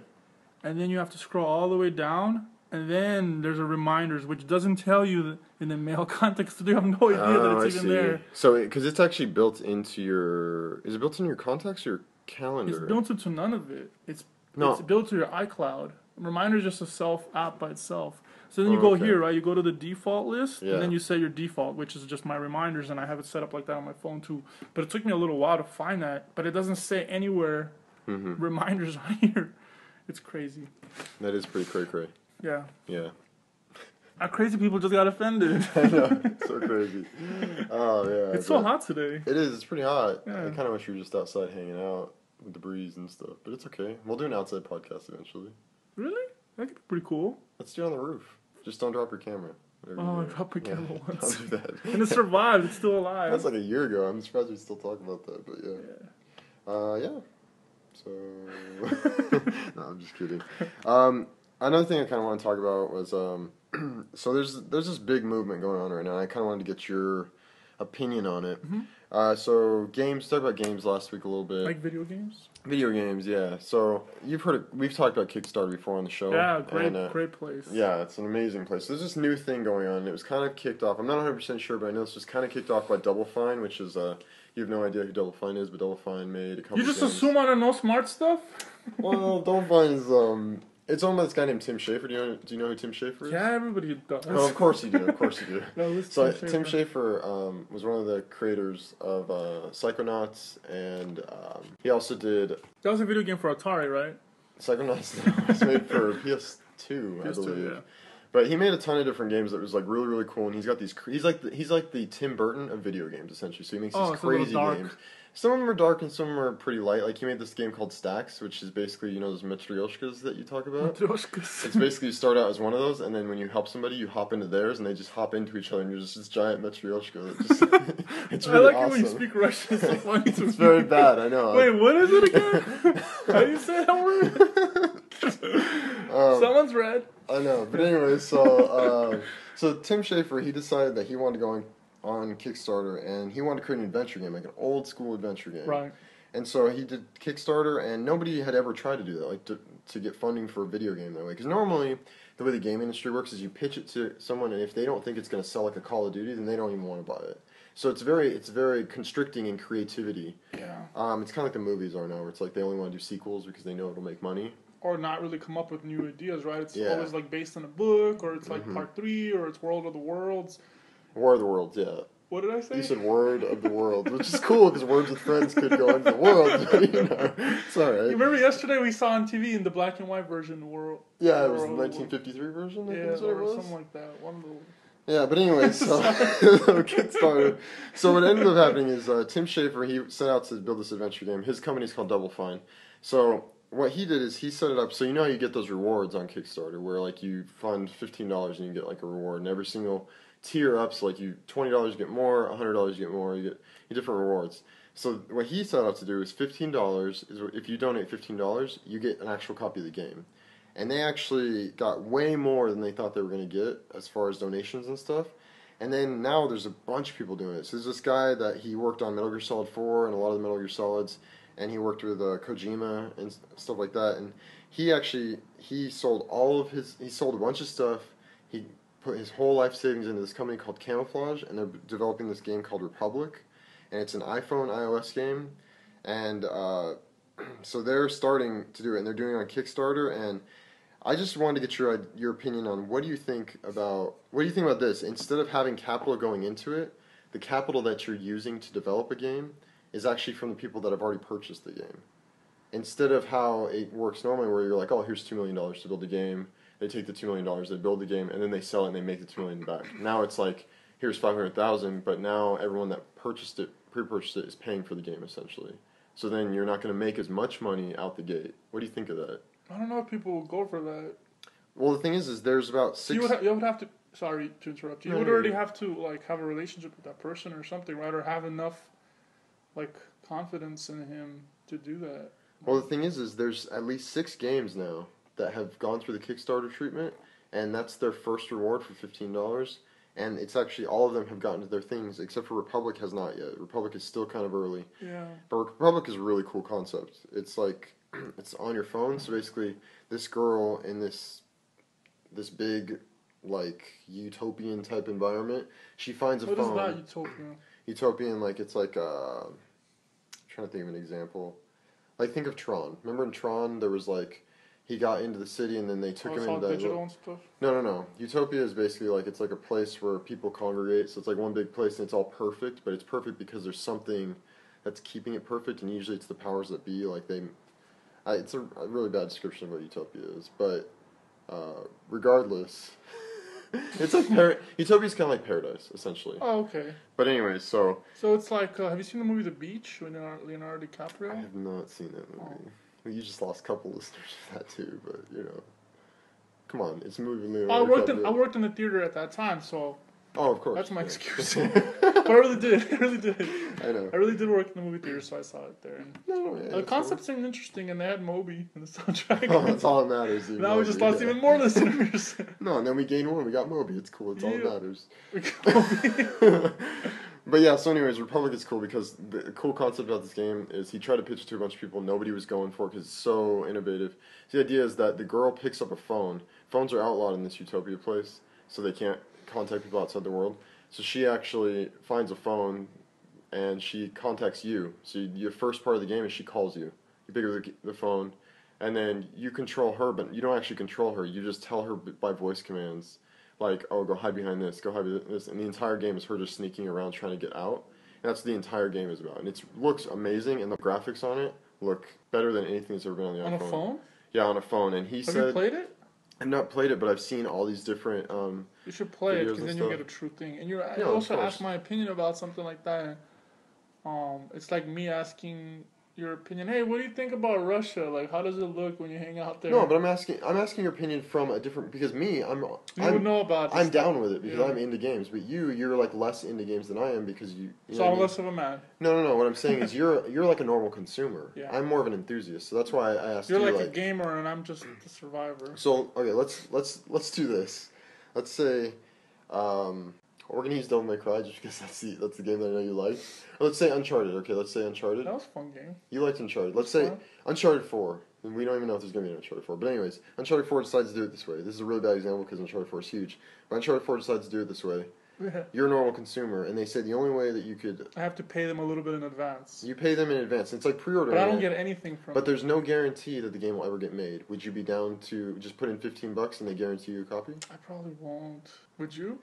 And then you have to scroll all the way down, and then there's a reminders, which doesn't tell you that in the mail context. You have no idea that it's even there. So, because it's actually built into your... Is it built into your contacts or your calendar? It's built into none of it. It's built to your iCloud. Reminders just a self app by itself. So then you go here, right? You go to the default list, and then you set your default, which is just my reminders, and I have it set up like that on my phone too. But it took me a little while to find that, but it doesn't say anywhere reminders on here. It's crazy. That is pretty cray-cray. Yeah. Yeah. Our crazy people just got offended. I know. It's so crazy. Oh, yeah. It's so hot today. It is. It's pretty hot. Yeah. I kind of wish we were just outside hanging out with the breeze and stuff. But it's okay. We'll do an outside podcast eventually. Really? That could be pretty cool. Let's do it on the roof. Just don't drop your camera. Oh, I dropped my camera once. Don't do that. And it survived. It's still alive. That's like a year ago. I'm surprised we still talk about that. But yeah. Yeah. So, no, I'm just kidding. Another thing I kind of want to talk about was, so there's this big movement going on right now. I kind of wanted to get your opinion on it. So games, talked about games last week a little bit. Like video games? Video games, yeah. So you've heard it, we've talked about Kickstarter before on the show. Yeah, great place. Yeah, it's an amazing place. There's this new thing going on. It was kind of kicked off. I'm not 100% sure, but I know this was kind of kicked off by Double Fine, which is, you have no idea who Double Fine is, but Double Fine made a couple You just games. assume I don't know smart stuff? Well, Double Fine is, it's owned by this guy named Tim Schafer. Do you know who Tim Schafer is? Yeah, everybody does. Oh, of course you do. Of course you do. No, so Tim Schafer was one of the creators of Psychonauts, and he also did... That was a video game for Atari, right? Psychonauts was made for PS2, I believe. Yeah. But he made a ton of different games that was like really, really cool, and he's got these... He's like the Tim Burton of video games, essentially. So he makes these crazy games. Some of them are dark and some of them are pretty light. Like, he made this game called Stacks, which is basically, you know, those Matryoshkas that you talk about? Matryoshkas. It's basically you start out as one of those, and then when you help somebody, you hop into theirs, and they just hop into each other, and you're just this giant Matryoshka. It's really awesome. I like it when you speak Russian. It's so funny to me. It's very bad, I know. Wait, what is it again? How do you say that word? Someone's red. I know, but anyway, so Tim Schafer, he decided that he wanted to go on Kickstarter, and he wanted to create an adventure game, like an old school adventure game. Right. And so he did Kickstarter, and nobody had ever tried to do that, like to get funding for a video game that way. Because normally, the way the game industry works is you pitch it to someone, and if they don't think it's going to sell like a Call of Duty, then they don't even want to buy it. So it's very constricting in creativity. Yeah. It's kind of like the movies are now, where it's like they only want to do sequels because they know it'll make money. Or not really come up with new ideas, right? It's always like based on a book, or it's like part 3, or it's World of the Worlds. War of the Worlds, yeah. What did I say? You said Word of the World, which is cool because Words with Friends could go into the world. But, you know, it's all right. You remember yesterday we saw on TV in the black and white version the world. Yeah, it was the 1953 version. I think is what it was. Something like that. One of the. Yeah, but anyway, so Kickstarter. So what ended up happening is Tim Schafer, he set out to build this adventure game. His company's called Double Fine. So what he did is he set it up so you know how you get those rewards on Kickstarter where like you fund $15 and you get like a reward, and every single tier up, so like you $20 you get more, $100 you get more, you get different rewards. So what he set out to do is $15 is if you donate $15, you get an actual copy of the game. And they actually got way more than they thought they were going to get as far as donations and stuff. And then now there's a bunch of people doing it. So there's this guy that he worked on Metal Gear Solid 4 and a lot of the Metal Gear Solids, and he worked with Kojima and stuff like that. And he sold he sold a bunch of stuff. He put his whole life savings into this company called Camouflage, and they're developing this game called Republic, and it's an iPhone iOS game. And so they're starting to do it, and they're doing it on Kickstarter. And I just wanted to get your opinion on what do you think about this? Instead of having capital going into it, the capital that you're using to develop a game is actually from the people that have already purchased the game. Instead of how it works normally, where you're like, oh, here's $2 million to build the game. They take the $2 million, they build the game, and then they sell it and they make the $2 million back. Now it's like here's 500,000, but now everyone that pre-purchased it, is paying for the game essentially. So then you're not going to make as much money out the gate. What do you think of that? I don't know if people will go for that. Well, the thing is there's about 6... You would have to... Sorry to interrupt you. You would already have to, like, have a relationship with that person or something, right? Or have enough, like, confidence in him to do that. Well, the thing is there's at least 6 games now that have gone through the Kickstarter treatment, and that's their first reward for $15. And it's actually, all of them have gotten to their things, except for Republic has not yet. Republic is still kind of early. Yeah. But Republic is a really cool concept. It's like, it's on your phone, so basically, this girl in this big, like, utopian type environment, she finds a phone. What is that, utopian? Utopian, like, it's like, I'm trying to think of an example. Like, think of Tron. Remember in Tron, there was, like, he got into the city and then they took him into that... digital and stuff? No. Utopia is basically, like, it's like a place where people congregate, so it's like one big place and it's all perfect, but it's perfect because there's something that's keeping it perfect, and usually it's the powers that be, like, it's a really bad description of what Utopia is, but, regardless... It's like Utopia's kind of like paradise, essentially. Oh, okay. But anyway, so it's like, have you seen the movie The Beach with Leonardo DiCaprio? I have not seen that movie. Oh. Well, you just lost a couple listeners to that too, but you know, come on, it's a movie with Leonardo DiCaprio. I worked in the theater at that time, so. Oh, of course. That's my excuse. But I really did. I know. I really did work in the movie theater, so I saw it there. And the concept seemed interesting, and they had Moby in the soundtrack. Oh, that's all that matters. Now we just lost even more listeners. No, and then we gained one. We got Moby. It's cool. It's all that matters. We got Moby. But yeah, so anyways, Republic is cool because the cool concept about this game is he tried to pitch it to a bunch of people. Nobody was going for it because it's so innovative. So the idea is that the girl picks up a phone. Phones are outlawed in this Utopia place, so they can't contact people outside the world. So she actually finds a phone, and she contacts you. So your first part of the game is she calls you. You pick up the phone, and then you control her, but you don't actually control her. You just tell her by voice commands, like, oh, go hide behind this, go hide behind this. And the entire game is her just sneaking around trying to get out. And that's what the entire game is about. And it looks amazing, and the graphics on it look better than anything that's ever been on the iPhone. On a phone? Yeah, on a phone. And he said... Have you played it? I've not played it, but I've seen all these different you should play it, because then you'll get a true thing. And you also ask my opinion about something like that. It's like me asking your opinion. Hey, what do you think about Russia? Like, how does it look when you hang out there? No, but I'm asking your opinion from a different, because me, you would know about I'm down with it because I'm into games, but you're like less into games than I am because you so I'm less of a man. No. What I'm saying is you're like a normal consumer. Yeah. I'm more of an enthusiast, so that's why I asked you. You're like a gamer, and I'm just the survivor. So okay, let's do this. Let's say, we're gonna use Devil May Cry just because that's the game that I know you like. Or let's say Uncharted. Okay, let's say Uncharted. That was a fun game. You liked Uncharted. Let's say Uncharted 4. And we don't even know if there's gonna be an Uncharted 4. But anyways, Uncharted 4 decides to do it this way. This is a really bad example because Uncharted 4 is huge. But Uncharted 4 decides to do it this way. Yeah. You're a normal consumer, and they say the only way that you could... I have to pay them a little bit in advance. You pay them in advance. It's like pre-ordering. But I don't get anything from it. But there's no guarantee that the game will ever get made. Would you be down to just put in $15 and they guarantee you a copy? I probably won't. Would you?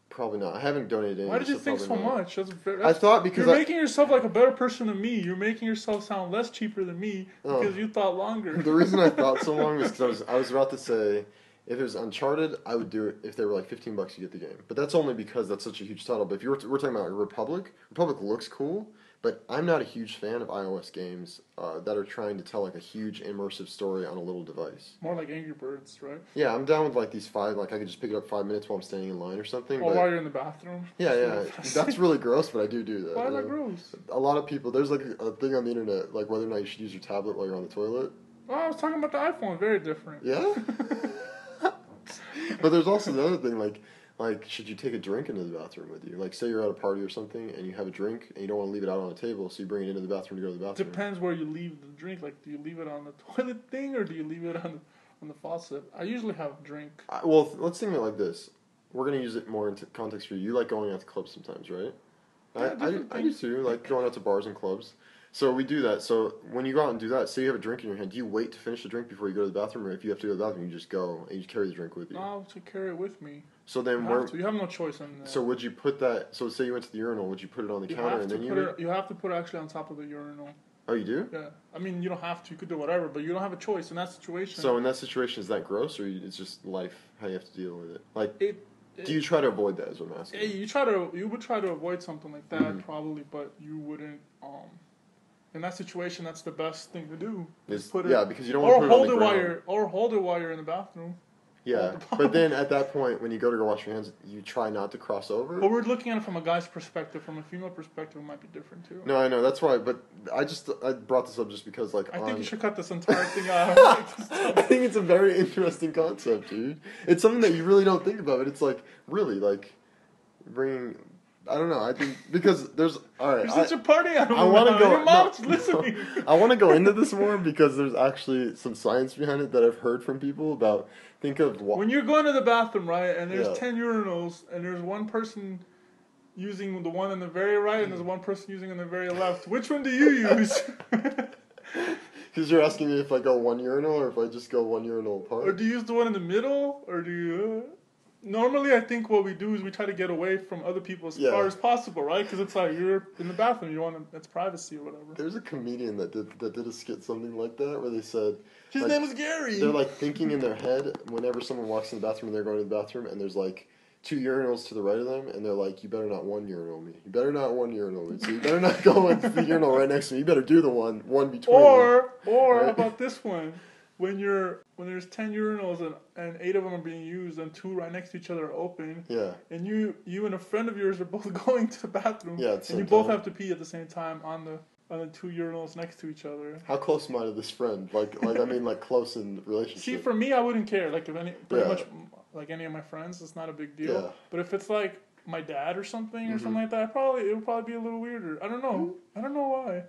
Probably not. I haven't donated any. Why did you think so much? I thought because you're making yourself like a better person than me. You're making yourself sound less cheaper than me because you thought longer. The reason I thought so long was because I was about to say, if it was Uncharted, I would do it if they were like $15 you get the game. But that's only because that's such a huge title. But if we're talking about Republic looks cool, but I'm not a huge fan of iOS games that are trying to tell like a huge immersive story on a little device. More like Angry Birds, right? Yeah, I'm down with like these 5, like I could just pick it up 5 minutes while I'm standing in line or something. Or while you're in the bathroom. Yeah. That's really gross, but I do that. Why is that gross? A lot of people, there's like a thing on the internet, like whether or not you should use your tablet while you're on the toilet. Oh, I was talking about the iPhone. Very different. Yeah? But there's also the other thing, like, should you take a drink into the bathroom with you? Like, say you're at a party or something, and you have a drink, and you don't want to leave it out on a table, so you bring it into the bathroom to go to the bathroom. Depends where you leave the drink. Like, do you leave it on the toilet thing, or do you leave it on the faucet? I usually have a drink. Well, let's think of it like this. We're going to use it more into context for you. You like going out to clubs sometimes, right? Yeah, I do too, like going out to bars and clubs. So we do that. So when you go out and do that, say you have a drink in your hand, do you wait to finish the drink before you go to the bathroom, or if you have to go to the bathroom, you just go and you carry the drink with you? No, to carry it with me. So then you have no choice in that. So would you put that? So say you went to the urinal, would you put it on the counter and then you have to put it actually on top of the urinal. Oh, you do? Yeah. I mean, you don't have to. You could do whatever, but you don't have a choice in that situation. So in that situation, is that gross, or it's just life? How you have to deal with it? Like Do you try to avoid that? Is what I'm asking. You would try to avoid something like that probably, but you wouldn't. In that situation, that's the best thing to do. Because you don't want to put it on the ground. Or hold it while you're in the bathroom. Yeah, but then at that point, when you go wash your hands, you try not to cross over. But we're looking at it from a guy's perspective. From a female perspective, it might be different too. No, I know, that's why. But I brought this up just because, like, I think you should cut this entire thing out. I think it's a very interesting concept, dude. It's something that you really don't think about, but it's like really like bringing. I don't know. I think because there's all right. You're such a party animal. I want to go. Your mom's listening. I want to go into this more because there's actually some science behind it that I've heard from people about. Think of when you're going to the bathroom, right? And there's 10 urinals, and there's one person using the one on the very right, and there's one person using on the very left. Which one do you use? Because you're asking me if I go one urinal or if I just go one urinal apart. Or do you use the one in the middle, or do you? Normally, I think what we do is we try to get away from other people as far as possible, right? Because it's like you're in the bathroom, it's privacy or whatever. There's a comedian that did a skit something like that where they said his name was Gary. They're like thinking in their head whenever someone walks in the bathroom and they're going to the bathroom and there's like 2 urinals to the right of them and they're like, you better not one urinal me. You better not one urinal me. So you better not go into the urinal right next to me. You better do the one between. Or right? How about this one? When there's 10 urinals and 8 of them are being used and 2 right next to each other are open. Yeah. And you and a friend of yours are both going to the bathroom. Yeah. And you both have to pee at the same time on the 2 urinals next to each other. How close am I to this friend? Like I mean, like close in relationship. See, for me, I wouldn't care. Like pretty much like any of my friends, it's not a big deal. Yeah. But if it's like my dad or something or something like that, it would probably be a little weirder. I don't know. I don't know why.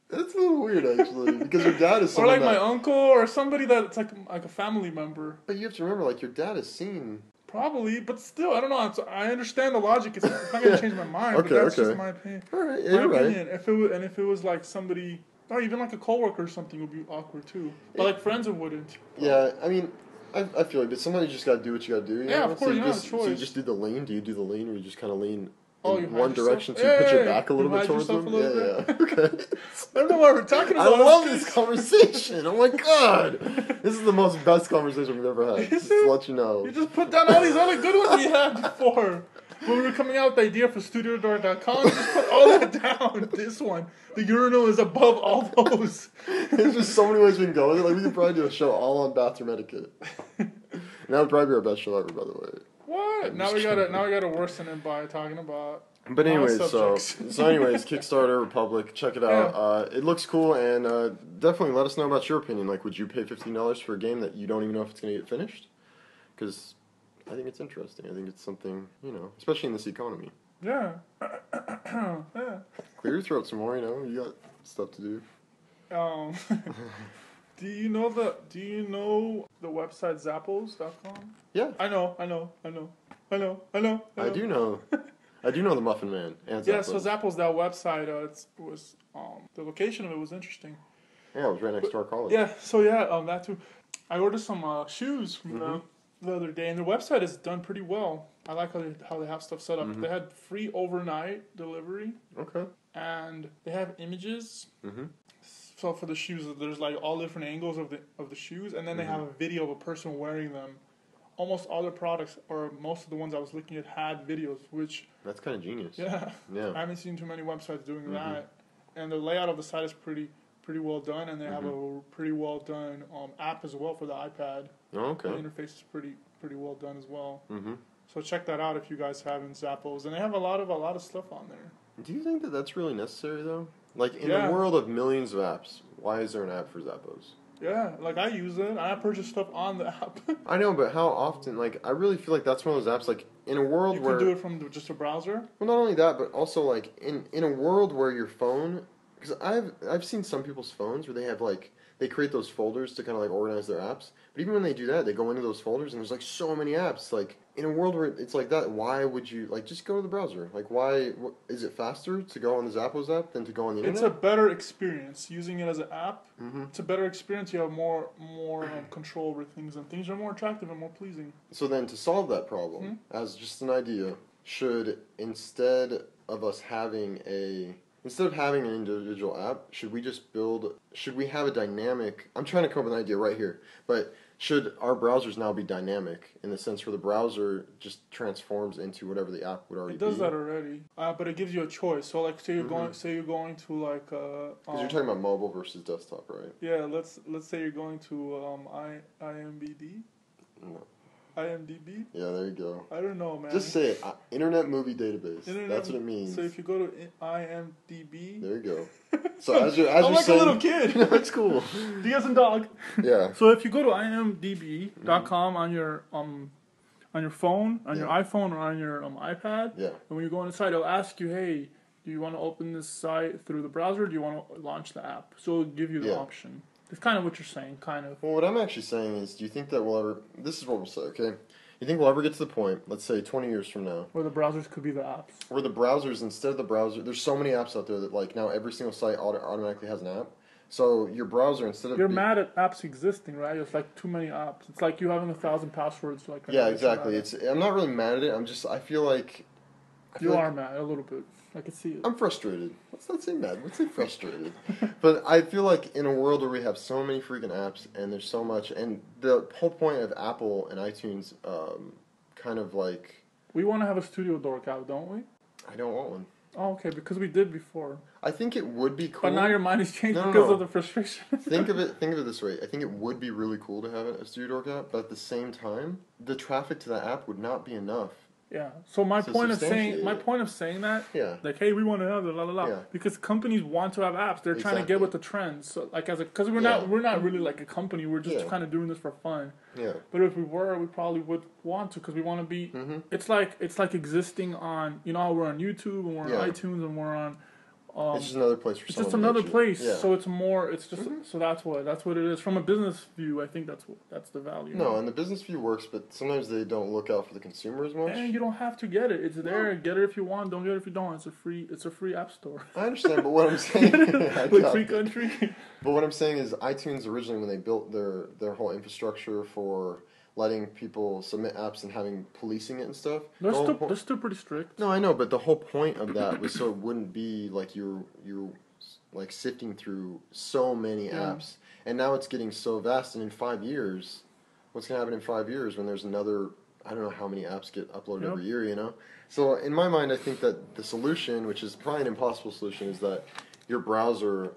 It's a little weird, actually, because your dad is someone or like my uncle, or somebody that's like a family member. But you have to remember, like, your dad has seen... Probably, but still, I don't know. I understand the logic. It's not going to change my mind, but that's just my opinion. All right, yeah, you're opinion. Right. If it was like somebody, or even like a coworker or something, it would be awkward too. But like friends, it wouldn't. Yeah, I mean, I feel like, but sometimes you just got to do what you got to do. Yeah, of course, you don't have a choice. So you just do the lean? Do you do the lean, or you just kind of lean... in one direction to put your back a little bit towards them? Yeah. Okay. I don't know what we're talking about. I love this conversation. Oh my god. This is the most best conversation we've ever had. Just to let you know. You just put down all these other good ones we had before. When we were coming out with the idea for StudioDork.com, you just put all that down. This one. The urinal is above all those. There's just so many ways we can go with it. Like, we could probably do a show all on bathroom etiquette. And that would probably be our best show ever, by the way. What? Now we gotta worsen it by talking about. But anyways, so Kickstarter Republic, check it out. It looks cool, and definitely let us know about your opinion. Like, would you pay $15 for a game that you don't even know if it's gonna get finished? Because I think it's interesting. I think it's something, especially in this economy. Yeah. Yeah. Clear your throat some more. You got stuff to do. Do you know the website Zappos.com? Yeah. I know. I do know. I do know the Muffin Man and Zappos. Yeah, so Zappos, that website, the location of it was interesting. Yeah, it was right next to our college. Yeah, that too. I ordered some shoes from them the other day, and their website is done pretty well. I like how they have stuff set up. They had free overnight delivery. Okay. And they have images. So for the shoes, there's like all different angles of the shoes, and then they have a video of a person wearing them. Almost all the products, or most of the ones I was looking at, had videos, which... That's kind of genius. Yeah. I haven't seen too many websites doing that. And the layout of the site is pretty well done, and they have a pretty well done app as well for the iPad. Oh, okay. The interface is pretty well done as well. So check that out if you guys haven't, Zappos. And they have a lot of stuff on there. Do you think that that's really necessary, though? Like, in the world of millions of apps, why is there an app for Zappos? Yeah, like I use it. I purchase stuff on the app. I know, but how often? Like, I really feel like that's one of those apps. Like, in a world where you can do it from just a browser. Well, not only that, but also like in a world where your phone, because I've seen some people's phones where they have like they create those folders to kind of like organize their apps. But even when they do that, they go into those folders and there's like so many apps. Like in a world where it's like that, why would you like just go to the browser? Like why is it faster to go on the Zappos app than to go on the internet? It's a better experience using it as an app. It's a better experience. You have more control over things, and things are more attractive and more pleasing. So then, to solve that problem, as just an idea, instead of having an individual app, should we have a dynamic... I'm trying to come up with an idea right here, but should our browsers now be dynamic in the sense where the browser just transforms into whatever the app would already be? It does that already, but it gives you a choice. So like, say you're going to like. Because you're talking about mobile versus desktop, right? Yeah, let's say you're going to IMDb. No. IMDb? Yeah, there you go. I don't know, man. Just say it. Internet Movie Database. That's what it means. So if you go to IMDb... There you go. So as you're I'm like saying, a little kid. That's cool. You got some dog. Yeah. So if you go to IMDb.com on your phone, on your iPhone, or on your iPad, and when you go on the site, it'll ask you, hey, do you want to open this site through the browser, or do you want to launch the app? So it'll give you the option. It's kind of what you're saying, kind of. Well, what I'm actually saying is, do you think that we'll ever... This is what we'll say, okay? You think we'll ever get to the point, let's say 20 years from now... Where the browsers could be the apps. Where the browsers, instead of the browser... There's so many apps out there that, like, now every single site automatically has an app. So your browser, instead of... You're mad at apps existing, right? It's like too many apps. It's like you having 1,000 passwords. Like yeah, exactly. I'm not really mad at it. I feel like... You are mad, a little bit. I can see it. I'm frustrated. Let's not say mad. Let's say frustrated. But I feel like in a world where we have so many freaking apps and there's so much, and the whole point of Apple and iTunes, kind of like... We want to have a StudioDork app, don't we? I don't want one. Oh, okay, because we did before. I think it would be cool. But now your mind has changed because of the frustration. Think of it this way. I think it would be really cool to have a StudioDork app, but at the same time, the traffic to that app would not be enough. Yeah. So my point of saying that, like, hey, we want to have it, la la la, because companies want to have apps. They're trying to get with the trends. So, like, because we're not really like a company. We're just kind of doing this for fun. Yeah. But if we were, we probably would want to, because we want to be. Mm-hmm. It's like existing on, you know, how we're on YouTube and we're on iTunes and we're on. It's just another place for It's just another place, so it's more. It's just so that's what it is. From a business view, I think that's the value. No, and the business view works, but sometimes they don't look out for the consumer as much. And you don't have to get it. It's there. Get it if you want. Don't get it if you don't. It's a free app store. I understand, but what I'm saying, like free country. But what I'm saying is, iTunes originally, when they built their whole infrastructure for letting people submit apps and having policing it and stuff. They're still pretty strict. No, I know, but the whole point of that was so it wouldn't be like you're like sifting through so many apps. And now it's getting so vast, and in 5 years, what's going to happen in 5 years when there's another, I don't know how many apps get uploaded every year, you know? So in my mind, I think that the solution, which is probably an impossible solution, is that your browser...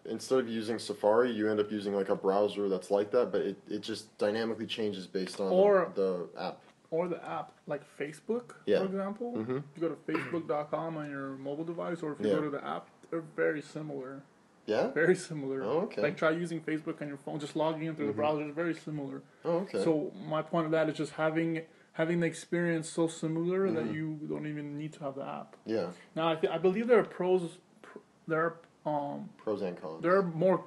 Instead of using Safari, you end up using like a browser that's like that, but it just dynamically changes based on the app. Or the app, like Facebook, for example. Mm-hmm. If you go to facebook.com on your mobile device, or if you go to the app, they're very similar. Yeah? Very similar. Oh, okay. Like, try using Facebook on your phone, just logging in through the browser is very similar. Oh, okay. So my point of that is just having the experience so similar that you don't even need to have the app. Yeah. Now, I believe there are pros and cons.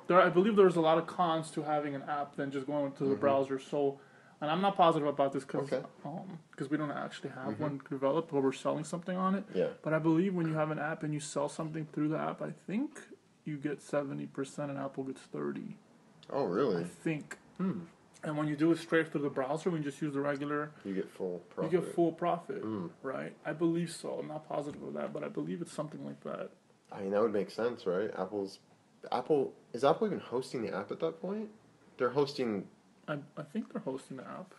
I believe there's a lot of cons to having an app than just going to the browser. So, and I'm not positive about this because we don't actually have one developed or we're selling something on it. Yeah. But I believe when you have an app and you sell something through the app, I think you get 70% and Apple gets 30%. Oh, really? I think. And when you do it straight through the browser, when you just use the regular... You get full profit. You get full profit, right? I believe so. I'm not positive of that, but I believe it's something like that. I mean, that would make sense, right? Is Apple even hosting the app at that point? They're hosting... I think they're hosting the app.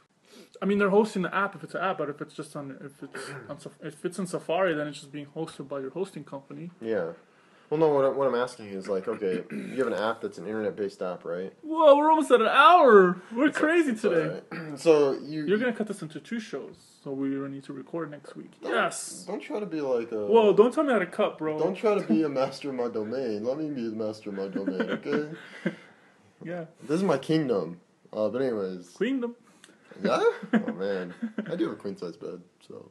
I mean, they're hosting the app if it's an app, but if it's just if it's in Safari, then it's just being hosted by your hosting company. Yeah. Well, no, what I'm asking is, like, okay, you have an app that's an internet-based app, right? Whoa, we're almost at an hour. We're crazy today. Right. So you're going to cut this into 2 shows, so we need to record next week. Yes. Don't try to be like a... Whoa, don't tell me how to cut, bro. Don't try to be a master of my domain. Let me be the master of my domain, okay? Yeah. This is my kingdom. But anyways. Queendom. Yeah? Oh, man. I do have a queen-size bed, so...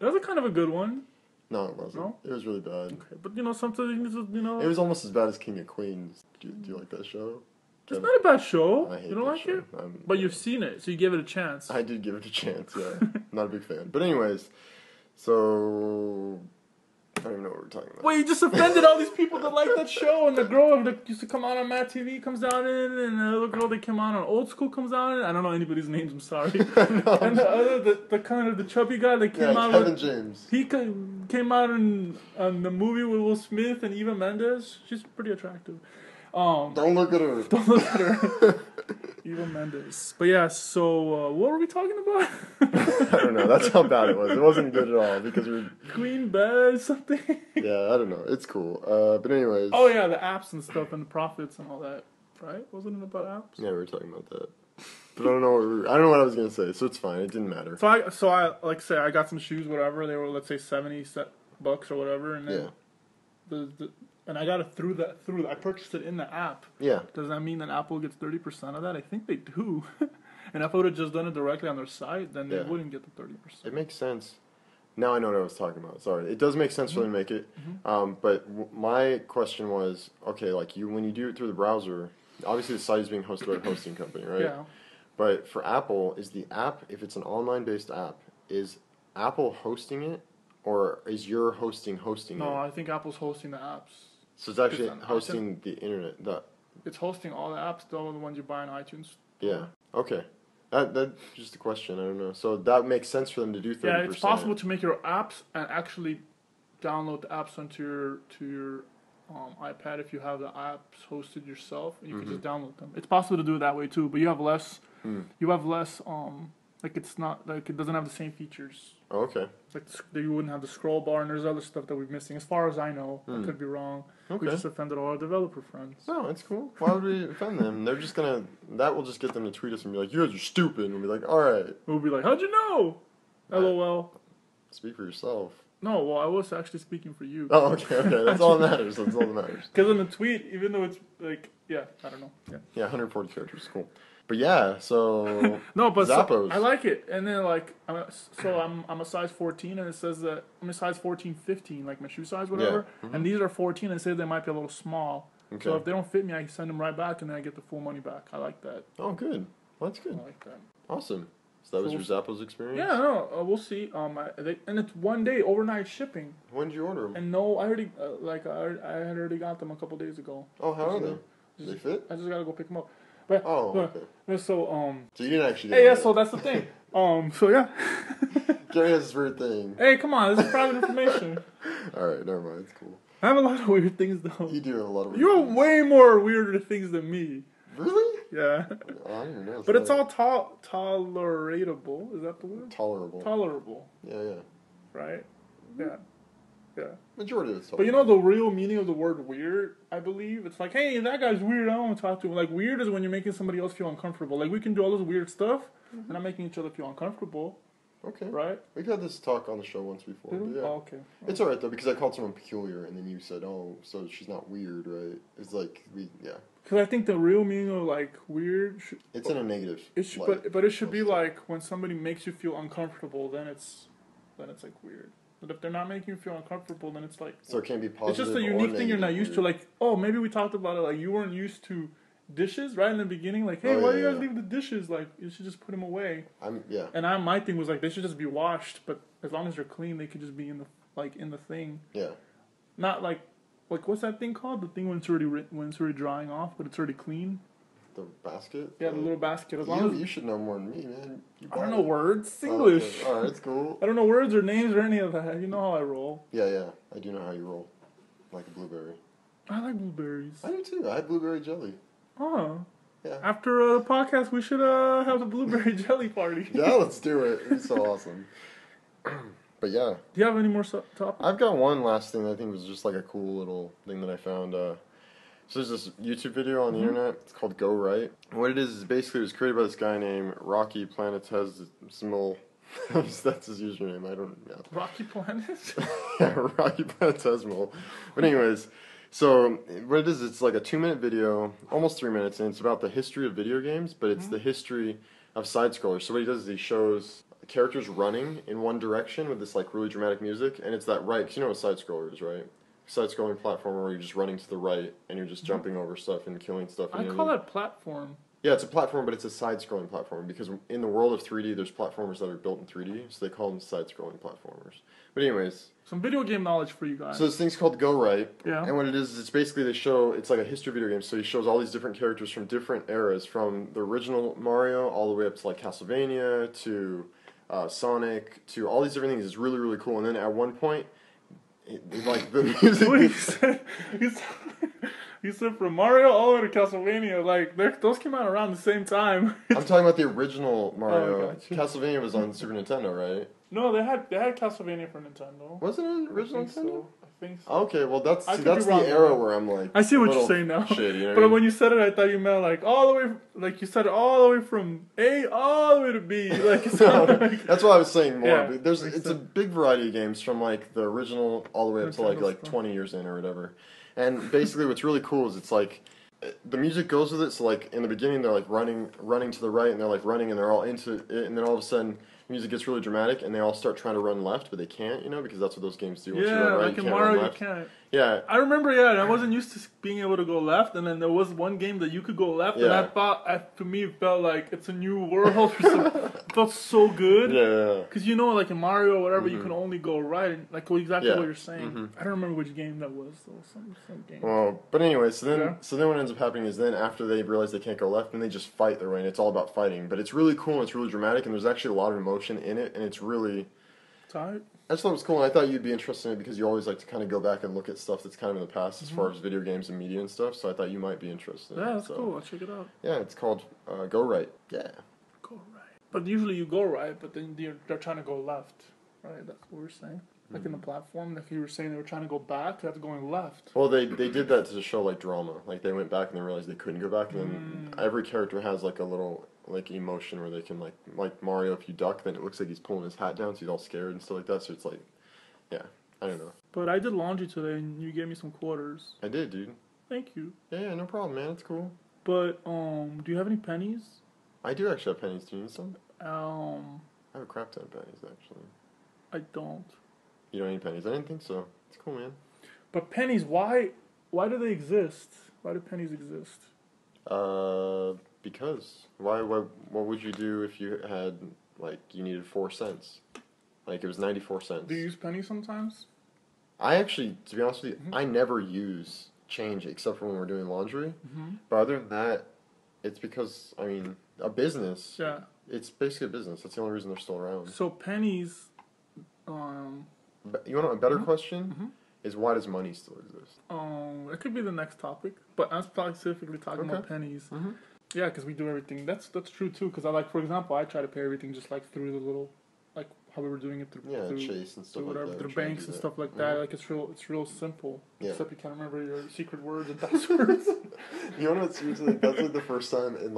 That was kind of a good one. No, it wasn't. No? It was really bad. Okay, but sometimes It was almost as bad as King of Queens. Do you like that show? It's not a bad show. I hate you don't like show. it? But you've seen it, so you gave it a chance. I did give it a chance, yeah. Not a big fan. But anyways, so... I don't even know what we're talking about. Wait, you just offended all these people that like that show, and the girl that used to come out on Matt TV comes down in, and the other girl that came out on Old School comes out in. I don't know anybody's names, I'm sorry. And the other, the kind of the chubby guy that came out Kevin James. He came out on the movie with Will Smith and Eva Mendes. She's pretty attractive. Don't look at her. Don't look at her. Eva Mendes. But yeah, so what were we talking about? I don't know. That's how bad it was. It wasn't good at all because we Queen Bed something. Yeah, I don't know. It's cool. But anyways. Oh yeah, the apps and stuff and the profits and all that, right? Wasn't it about apps? Yeah, we were talking about that. But I don't know what I was gonna say, so it's fine. It didn't matter. So I like say I got some shoes, whatever. They were let's say $70 or whatever, and then and I got it through I purchased it in the app. Yeah. Does that mean that Apple gets 30% of that? I think they do. And if I would have just done it directly on their site, then they wouldn't get the 30%. It makes sense. Now I know what I was talking about. Sorry, it does make sense for them to make it. But my question was, okay, like when you do it through the browser, obviously the site is being hosted by a hosting company, right? Yeah. But for Apple, is the app, if it's an online-based app, is Apple hosting it, or is your hosting it? No, I think Apple's hosting the apps. So it's actually hosting the internet. It's hosting all the apps, all the ones you buy on iTunes. Yeah. Okay. That's just a question. I don't know. So that makes sense for them to do 30%. Yeah, it's possible to make your apps and actually download the apps onto your iPad if you have the apps hosted yourself, and you can just download them. It's possible to do it that way too, but you have less. You have less. Like it's not like it doesn't have the same features. Oh, okay. Like you wouldn't have the scroll bar, and there's other stuff that we're missing. As far as I know, I could be wrong. Okay. We just offended all our developer friends. No, that's cool. Why would we offend them? They're just gonna. That will just get them to tweet us and be like, "You guys are stupid," and we'll be like, "All right." We'll be like, "How'd you know?" LOL. Speak for yourself. No, well, I was actually speaking for you. Oh, okay. That's all that matters. That's all that matters. Because in the tweet, even though it's like, I don't know. Yeah, 140 characters. Cool. But yeah, so no, but Zappos. I like it. And then like, I'm a size 14, and it says that I'm a size 14, 15, like my shoe size, whatever. Yeah. And these are 14, and it says they might be a little small. Okay. So if they don't fit me, I can send them right back, and then I get the full money back. I like that. Oh, good. Well, that's good. I like that. Awesome. So that was your Zappos experience? Yeah, no, we'll see. And it's 1 day overnight shipping. When did you order them? And no, I already I had already got them a couple days ago. Oh, how are they? Do they fit? I just gotta go pick them up. But, okay. So you didn't actually get Hey, yeah, so that's the thing. So yeah. Gary has this weird thing. Hey, come on, this is private information. Alright, never mind, it's cool. I have a lot of weird things though. You do have a lot of weird things. You have way more weirder things than me. Really? Yeah. I don't even know. But it's all toleratable. Is that the word? Tolerable. Yeah. Right? Yeah. Yeah. Majority of it's tolerable. But you know the real meaning of the word weird, I believe? It's like, hey, that guy's weird, I don't want to talk to him. Like, weird is when you're making somebody else feel uncomfortable. Like, we can do all this weird stuff, and not making each other feel uncomfortable. Okay. Right? We've had this talk on the show once before. Yeah. Oh, okay. It's alright, though, because I called someone peculiar, and then you said, oh, so she's not weird, right? It's like, Because I think the real meaning of, like, weird... It's in a negative but it should be, like, when somebody makes you feel uncomfortable, then it's like, weird. But if they're not making you feel uncomfortable, then it's like... So it can't be positive. It's just a unique thing you're not used to. Like, oh, maybe we talked about it. Like, you weren't used to dishes, right, in the beginning. Like, hey, why do you guys leave the dishes? Like, you should just put them away. And my thing was, like, they should just be washed. But as long as they're clean, they could just be in the thing. Yeah. Not like what's that thing called? The thing when it's already drying off, but it's already clean. The basket? Yeah, the little basket. You should know more than me, man. I don't know words. It's English. Okay. Alright, it's cool. I don't know words or names or any of that. You know how I roll. Yeah. I do know how you roll. Like a blueberry. I like blueberries. I do too. I had blueberry jelly. Oh. Yeah. After the podcast, we should have a blueberry jelly party. Yeah, let's do it. It's so awesome. But yeah. Do you have any more topics? I've got one last thing that I think was just like a cool little thing that I found. So there's this YouTube video on the internet. It's called Go Right. And what it is basically it was created by this guy named Rocky Planetesimal. That's his username. I don't know. Rocky Planet? Yeah, Rocky Planetesimal. But anyways, so what it is, it's like a 2-minute video, almost 3 minutes, and it's about the history of video games, but it's the history of side-scrollers. So what he does is he shows characters running in one direction with this like really dramatic music, and it's that right, because you know what side-scroller is, right? Side-scrolling platformer where you're just running to the right and you're just jumping over stuff and killing stuff. I call that platform. Yeah, it's a platform, but it's a side-scrolling platform because in the world of 3D, there's platformers that are built in 3D, so they call them side-scrolling platformers. But anyways. Some video game knowledge for you guys. So this thing's called Go Right. Yeah. And what it is, it's basically it's like a history of video games, so he shows all these different characters from different eras, from the original Mario all the way up to like Castlevania, to Sonic, to all these different things. It's really, really cool. And then at one point... like the music. You said from Mario all the way to Castlevania. Like, those came out around the same time. I'm talking about the original Mario. Oh, gotcha. Castlevania was on Super Nintendo, right? No, they had Castlevania for Nintendo. Wasn't it an original Nintendo? I think so. Okay, well that's I could be the wrong, era though. where I'm like. I see what you're saying now. Shady, you know But when you said it, I thought you meant like all the way, like you said it all the way from A all the way to B. Like it's like, that's what I was saying more. Yeah, It's a big variety of games from like the original all the way up to like 20 years in or whatever. And basically, what's really cool is it's like the music goes with it. So like in the beginning, they're like running to the right, and they're like running, and they're all into it, and then all of a sudden. Music gets really dramatic, and they all start trying to run left, but they can't, because that's what those games do. Once you run right, like in Mario, you can't. Yeah. I remember, and I wasn't used to being able to go left, and then there was one game that you could go left, and I thought, to me, it felt like it's a new world. It felt so good. Yeah. Because like in Mario or whatever, you can only go right, and like exactly what you're saying. Mm-hmm. I don't remember which game that was, though. Some game. Well, but anyway, so then what ends up happening is then after they realize they can't go left, then they just fight their way, and it's all about fighting. But it's really cool, and it's really dramatic, and there's actually a lot of emotion in it, and it's really... Tight. I just thought it was cool, and I thought you'd be interested in it because you always like to kind of go back and look at stuff that's kind of in the past as far as video games and media and stuff, so I thought you might be interested. Yeah, that's cool. I'll check it out. Yeah, it's called Go Right. Yeah. Go right. But usually you go right, but then they're trying to go left, right? That's what we're saying. Like in the platform, if you were saying they were trying to go back, that's going left. Well, they did that to show like drama. Like they went back and they realized they couldn't go back, and then every character has like a little like emotion where they can like Mario. If you duck, then it looks like he's pulling his hat down, so he's all scared and stuff like that. So it's like, yeah, I don't know. But I did laundry today, and you gave me some quarters. I did, dude. Thank you. Yeah, no problem, man. It's cool. But do you have any pennies? I do actually have pennies. Do you need some? I have a crap ton of pennies actually. I don't. You don't need pennies? I didn't think so. It's cool, man. But pennies, why do they exist? Why do pennies exist? Because what would you do if you had like you needed 4 cents? Like it was 94 cents. Do you use pennies sometimes? I actually, to be honest with you, I never use change except for when we're doing laundry. But other than that, it's because a business. Yeah. It's basically a business. That's the only reason they're still around. So pennies. You want a better question? Is why does money still exist? It could be the next topic, but I'm specifically talking about pennies. Yeah, because we do everything. That's true too. Because for example, I try to pay everything just like through the little, like how we were doing it through Chase and stuff like that. Through banks and stuff like that. Like it's real simple. Yeah. Except you can't remember your secret words and passwords. You know what? Seriously, that's like the first time in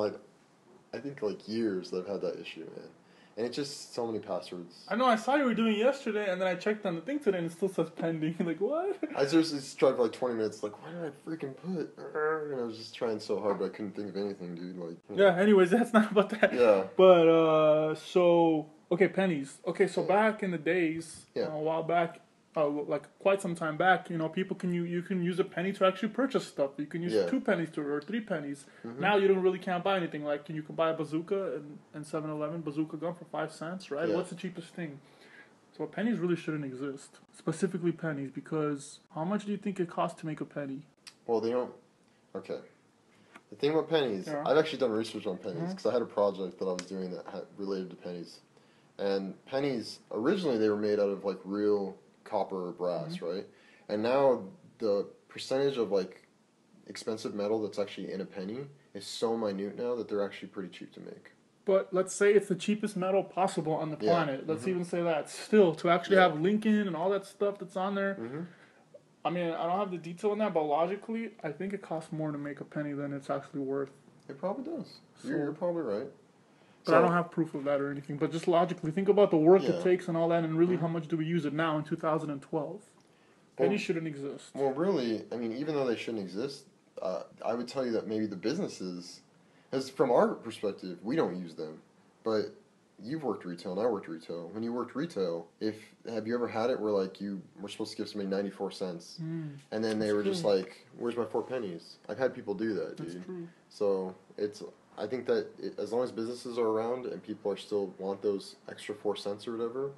I think years that I've had that issue, man. And it's just so many passwords. I know, I saw you were doing it yesterday, and then I checked on the thing today, and it still says pending. Like, what? I seriously tried for 20 minutes, why did I freaking put? And I was just trying so hard, but I couldn't think of anything, dude. Yeah, anyways, that's not about that. Yeah. But, okay, pennies. Okay, so back in the days, a while back, quite some time back, people you can use a penny to actually purchase stuff. You can use 2 pennies or 3 pennies. Now you can't buy anything. Like you can buy a bazooka in 7-Eleven, bazooka gun for 5 cents, right? Yeah. What's the cheapest thing? So pennies really shouldn't exist. Specifically pennies, because how much do you think it costs to make a penny? Well, they don't. Okay. The thing about pennies, I've actually done research on pennies because I had a project that I was doing that related to pennies. And pennies, originally they were made out of real copper or brass, right? And now the percentage of expensive metal that's actually in a penny is so minute now that they're actually pretty cheap to make. But let's say it's the cheapest metal possible on the planet. Let's even say that. Still, to actually have Lincoln and all that stuff that's on there. I mean, I don't have the detail on that, but logically, I think it costs more to make a penny than it's actually worth. It probably does. So, you're probably right. But I don't have proof of that or anything. But just logically, think about the work it takes and all that, and really how much do we use it now in 2012? Pennies shouldn't exist. Well, really, even though they shouldn't exist, I would tell you that maybe the businesses, as from our perspective, we don't use them. But you've worked retail and I worked retail. When you worked retail, have you ever had it where you were supposed to give somebody 94 cents and then they were just like, where's my 4 pennies? I've had people do that, dude. That's true. So I think that as long as businesses are around and people are still want those extra 4 cents or whatever,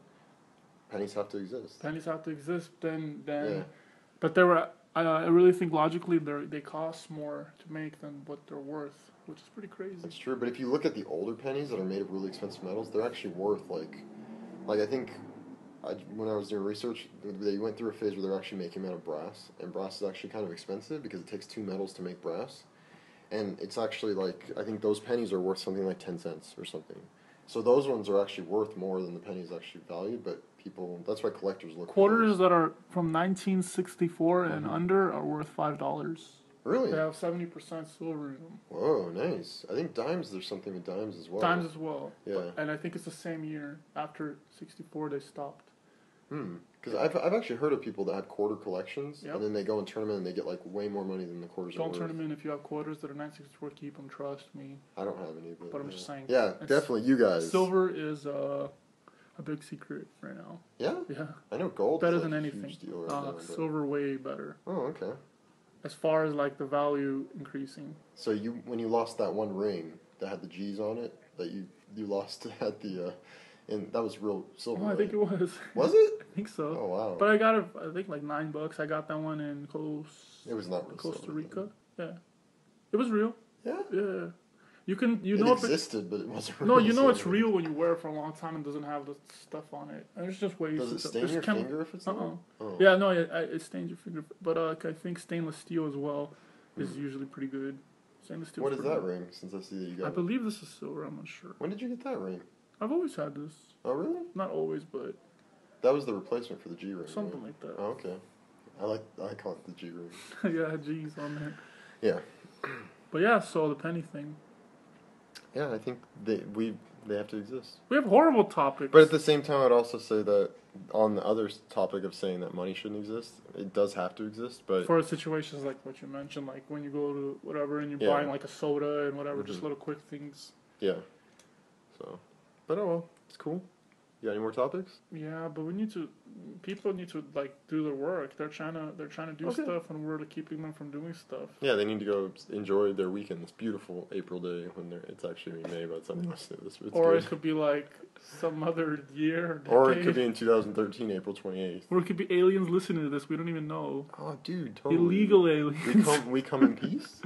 pennies have to exist. Pennies have to exist. But I really think logically they cost more to make than what they're worth, which is pretty crazy. That's true, but if you look at the older pennies that are made of really expensive metals, they're actually worth I think when I was doing research, they went through a phase where they're actually making them out of brass, and brass is actually kind of expensive because it takes two metals to make brass, and it's actually like, I think those pennies are worth something like 10 cents or something. So those ones are actually worth more than the pennies actually valued, but people, that's why collectors look Quarters that are from 1964 and under are worth $5. Really? They have 70% silver in them. Whoa, nice. I think dimes, there's something with dimes as well. Dimes as well. Yeah. And I think it's the same year. After 64, they stopped. Because I've actually heard of people that have quarter collections, and then they go and turn them in and they get like way more money than the quarters are worth. Don't turn them in if you have quarters that are 1964. Keep them, trust me. I don't have any, but I'm just saying. Yeah, definitely, you guys. Silver is a big secret right now. Yeah? Yeah. I know gold better is than like anything. A huge deal right now, silver way better. Oh, okay. As far as like the value increasing. So when you lost that one ring that had the G's on it, that you lost at the, and that was real silver. Oh, I think it was. Was it? I think so. Oh wow! But I got it. I think like $9. I got that one in It was not real Costa silver, Rica. Yeah, it was real. Yeah. Yeah. It existed, but it wasn't real. No, you know silver. it's real when you wear it for a long time and doesn't have the stuff on it. And there's just ways. Does it stain your finger if it's not? Oh. Yeah, no, it stains your finger. But I think stainless steel as well is usually pretty good. Stainless steel. What is that ring? Since I see that you got. I believe this is silver. I'm not sure. When did you get that ring? I've always had this. Oh really? Not always, but. That was the replacement for the G ring. Something right? like that. Oh, okay. I call it the G ring. Yeah, G's on there. Yeah. But yeah, so the penny thing. Yeah, I think they have to exist. We have horrible topics. But at the same time, I'd also say that on the other topic of saying that money shouldn't exist, it does have to exist. But for situations like what you mentioned, like when you go to whatever and you're buying like a soda and whatever, just little quick things. Yeah. So, but oh well, it's cool. You got any more topics? Yeah, but people need to like do their work. They're trying to do stuff, and we're keeping them from doing stuff. Yeah, they need to go enjoy their weekend. This beautiful April day when it's actually May, but it's something else. Or it could be like some other year. Or it could be in 2013, April 28th. Or it could be aliens listening to this. We don't even know. Oh, dude, totally. Illegal aliens. We come in peace.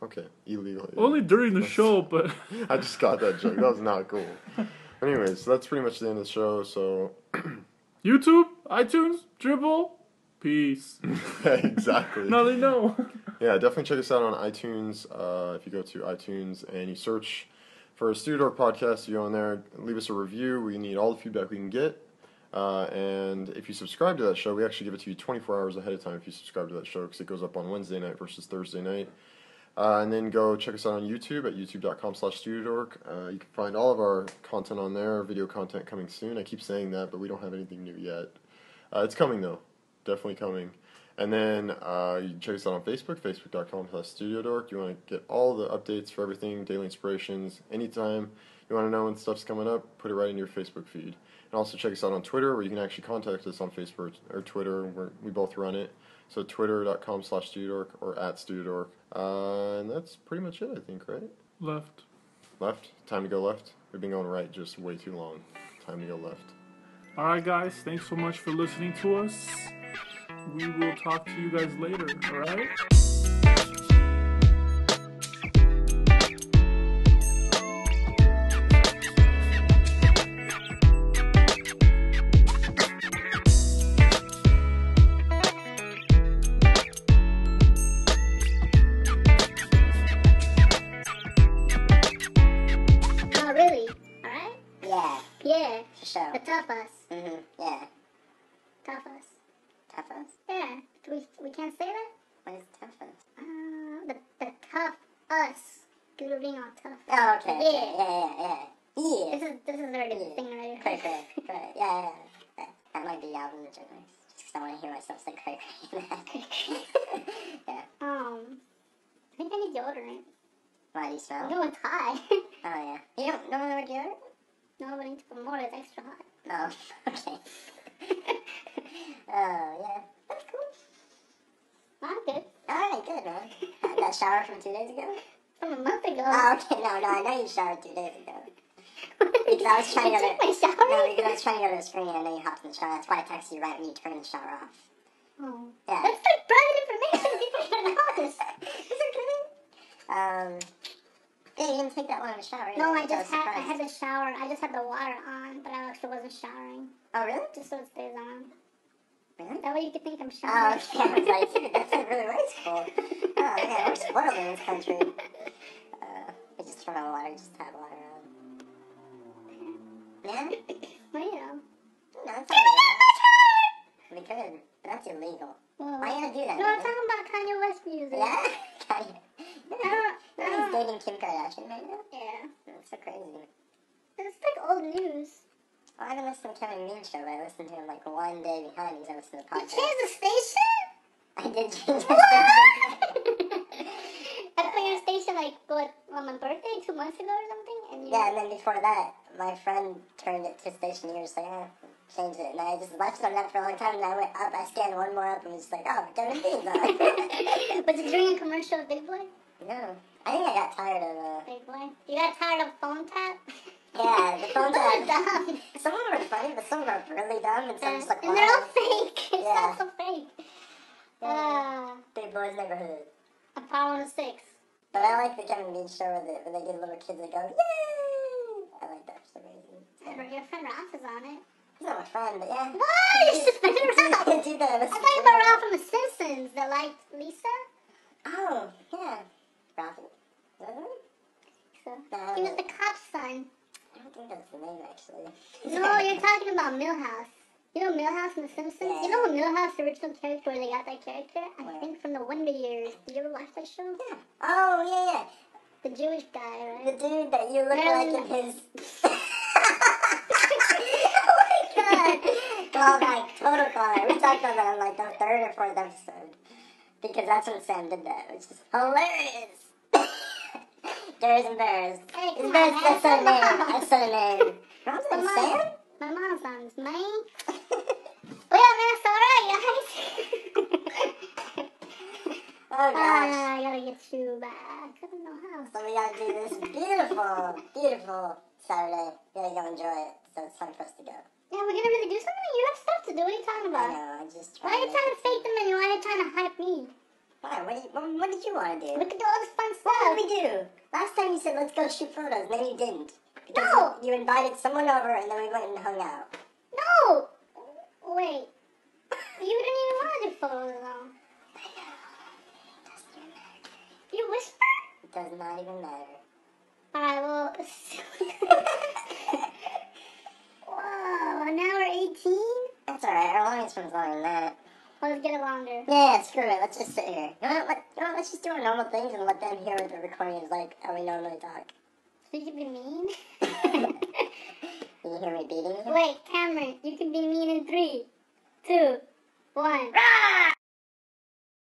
Okay, illegal aliens. Only during the show, but I just got that joke. That was not cool. Anyways, so that's pretty much the end of the show, so... YouTube, iTunes, Dribble, peace. Exactly. Now they know. Yeah, definitely check us out on iTunes. If you go to iTunes and you search for StudioDork Podcast, you go on there, leave us a review. We need all the feedback we can get. And if you subscribe to that show, we actually give it to you 24 hours ahead of time if you subscribe to that show, because it goes up on Wednesday night versus Thursday night. And then go check us out on YouTube at youtube.com/StudioDork. You can find all of our content on there, video content coming soon. I keep saying that, but we don't have anything new yet. It's coming, though. Definitely coming. And then you can check us out on Facebook, facebook.com/StudioDork. You want to get all the updates for everything, daily inspirations, anytime you want to know when stuff's coming up, put it right in your Facebook feed. And also check us out on Twitter, where you can actually contact us on Facebook or Twitter. We both run it. So twitter.com/StudioDork or @StudioDork. And that's pretty much it, I think, right? Left. Time to go left? We've been going right just way too long. Time to go left. Alright, guys. Thanks so much for listening to us. We will talk to you guys later, alright? The toughest. Yeah. Toughest. Toughest? Yeah. We can't say that? What is toughest? The tough us. Do the ring on tough. Oh, okay. Yeah. This is already the thing already. Correct. Yeah. That might be out of the joke. Just because I want to hear myself say cray Yeah. I think I need deodorant. Why do you smell? I'm doing Thai. Oh, yeah. You don't know what deodorant? No, but I need to put more. It's extra hot. Oh, okay. Oh, yeah. That's cool. I'm good. Alright, good, man. That shower from 2 days ago? From a month ago. Oh, okay. No, I know you showered 2 days ago. Because I was trying to go to... No, because I was trying to go to the screen and then you hopped in the shower. That's why I texted you right when you turned the shower off. Oh. Yeah. That's like private information. People should know this. Is it kidding? Yeah, you didn't take that long in the shower. No, I had the shower. I just had the water on, but I actually wasn't showering. Oh, really? Just so it stays on. Really? That way you could think I'm Oh, showering. okay. I was like, dude, that's like really wasteful. Oh, man, we're spoiled in this country. We just turn on water, just have water on. Yeah? Well, you know. No, it's not illegal. We could, but that's illegal. Well, Why you gotta do that? no, I'm talking about Kanye West music. Yeah? Kanye. He's I dating Kim Kardashian right now? Yeah. That's so crazy. It's like old news. Well, I haven't listened to Kevin Mean Show, but I listened to him like one day behind because I listened to the You podcast. changed the station? I did change the station. I put your station like, what, on my birthday 2 months ago or something? And you... Yeah, and then before that, my friend turned it to station. He was like, changed it. And I just left it on that for a long time. And I went up, I scanned one more up and was just like, oh, Kevin Mean's on. Was it during a commercial of Big Boy? No. I think I got tired of Big Boy? You got tired of phone tap? Yeah, the phones Those are dumb. some of them are funny, but some of them are really dumb, and some just like And they're all fake. It's Yeah. all so fake. Big Boys Neighborhood. A Power 106. But I like the Kevin Mean Show where they get little kids that go, yay! I like that for some reason. Your friend Ralph is on it. He's not my friend, but yeah. What? You're just friend Ralph. I do that. I thought you about Ralph from The Simpsons that liked Lisa. Oh, yeah. Ralphie. Is that him? So, No, he was the cop's son. I don't think that's the name, actually. No, you're talking about Milhouse. You know Milhouse in The Simpsons? Yeah. You know Milhouse, the original character, where they got that character? I Where? think from the Wonder Years. Did you ever watch that show? Yeah. Oh, yeah. The Jewish guy, right? The dude that you look Marilyn- like in his... Oh, my God. Callback. Total callback. We talked about that on, like, the third or fourth episode. Because that's when Sam did that, which is hilarious. Bears and Bears. Hey, come Bears, on, that's man. her name. That's her name. Mom's My name mom- Sam? My mom's son's man. Well, that's alright, guys. Oh, gosh. I gotta get you back. I don't know how. So we gotta do this beautiful, beautiful Saturday. We gotta go enjoy it. So it's time for us to go. Yeah, we're gonna really do something? You have stuff to do. What are you talking I about? know, I just Why are you trying to fake the menu? Why are you trying to hype me? Why? What did you want to do? We could do all this fun What stuff. did we do? Last time you said let's go shoot photos, and then you didn't. Because No. You invited someone over, and then we went and hung out. No! Wait. You didn't even want to do photos, though. You whisper? It does not even matter. Alright, well... Whoa, now we're 18? That's alright, our longest one's longer than that. Well, let's get it longer. Yeah, screw it, let's just sit here. You know what, let's just do our normal things and let them hear what the recording is like, how we normally talk. So you can be mean? Can you hear me beating you? Wait, Cameron, you can be mean in 3, 2, 1. Rah!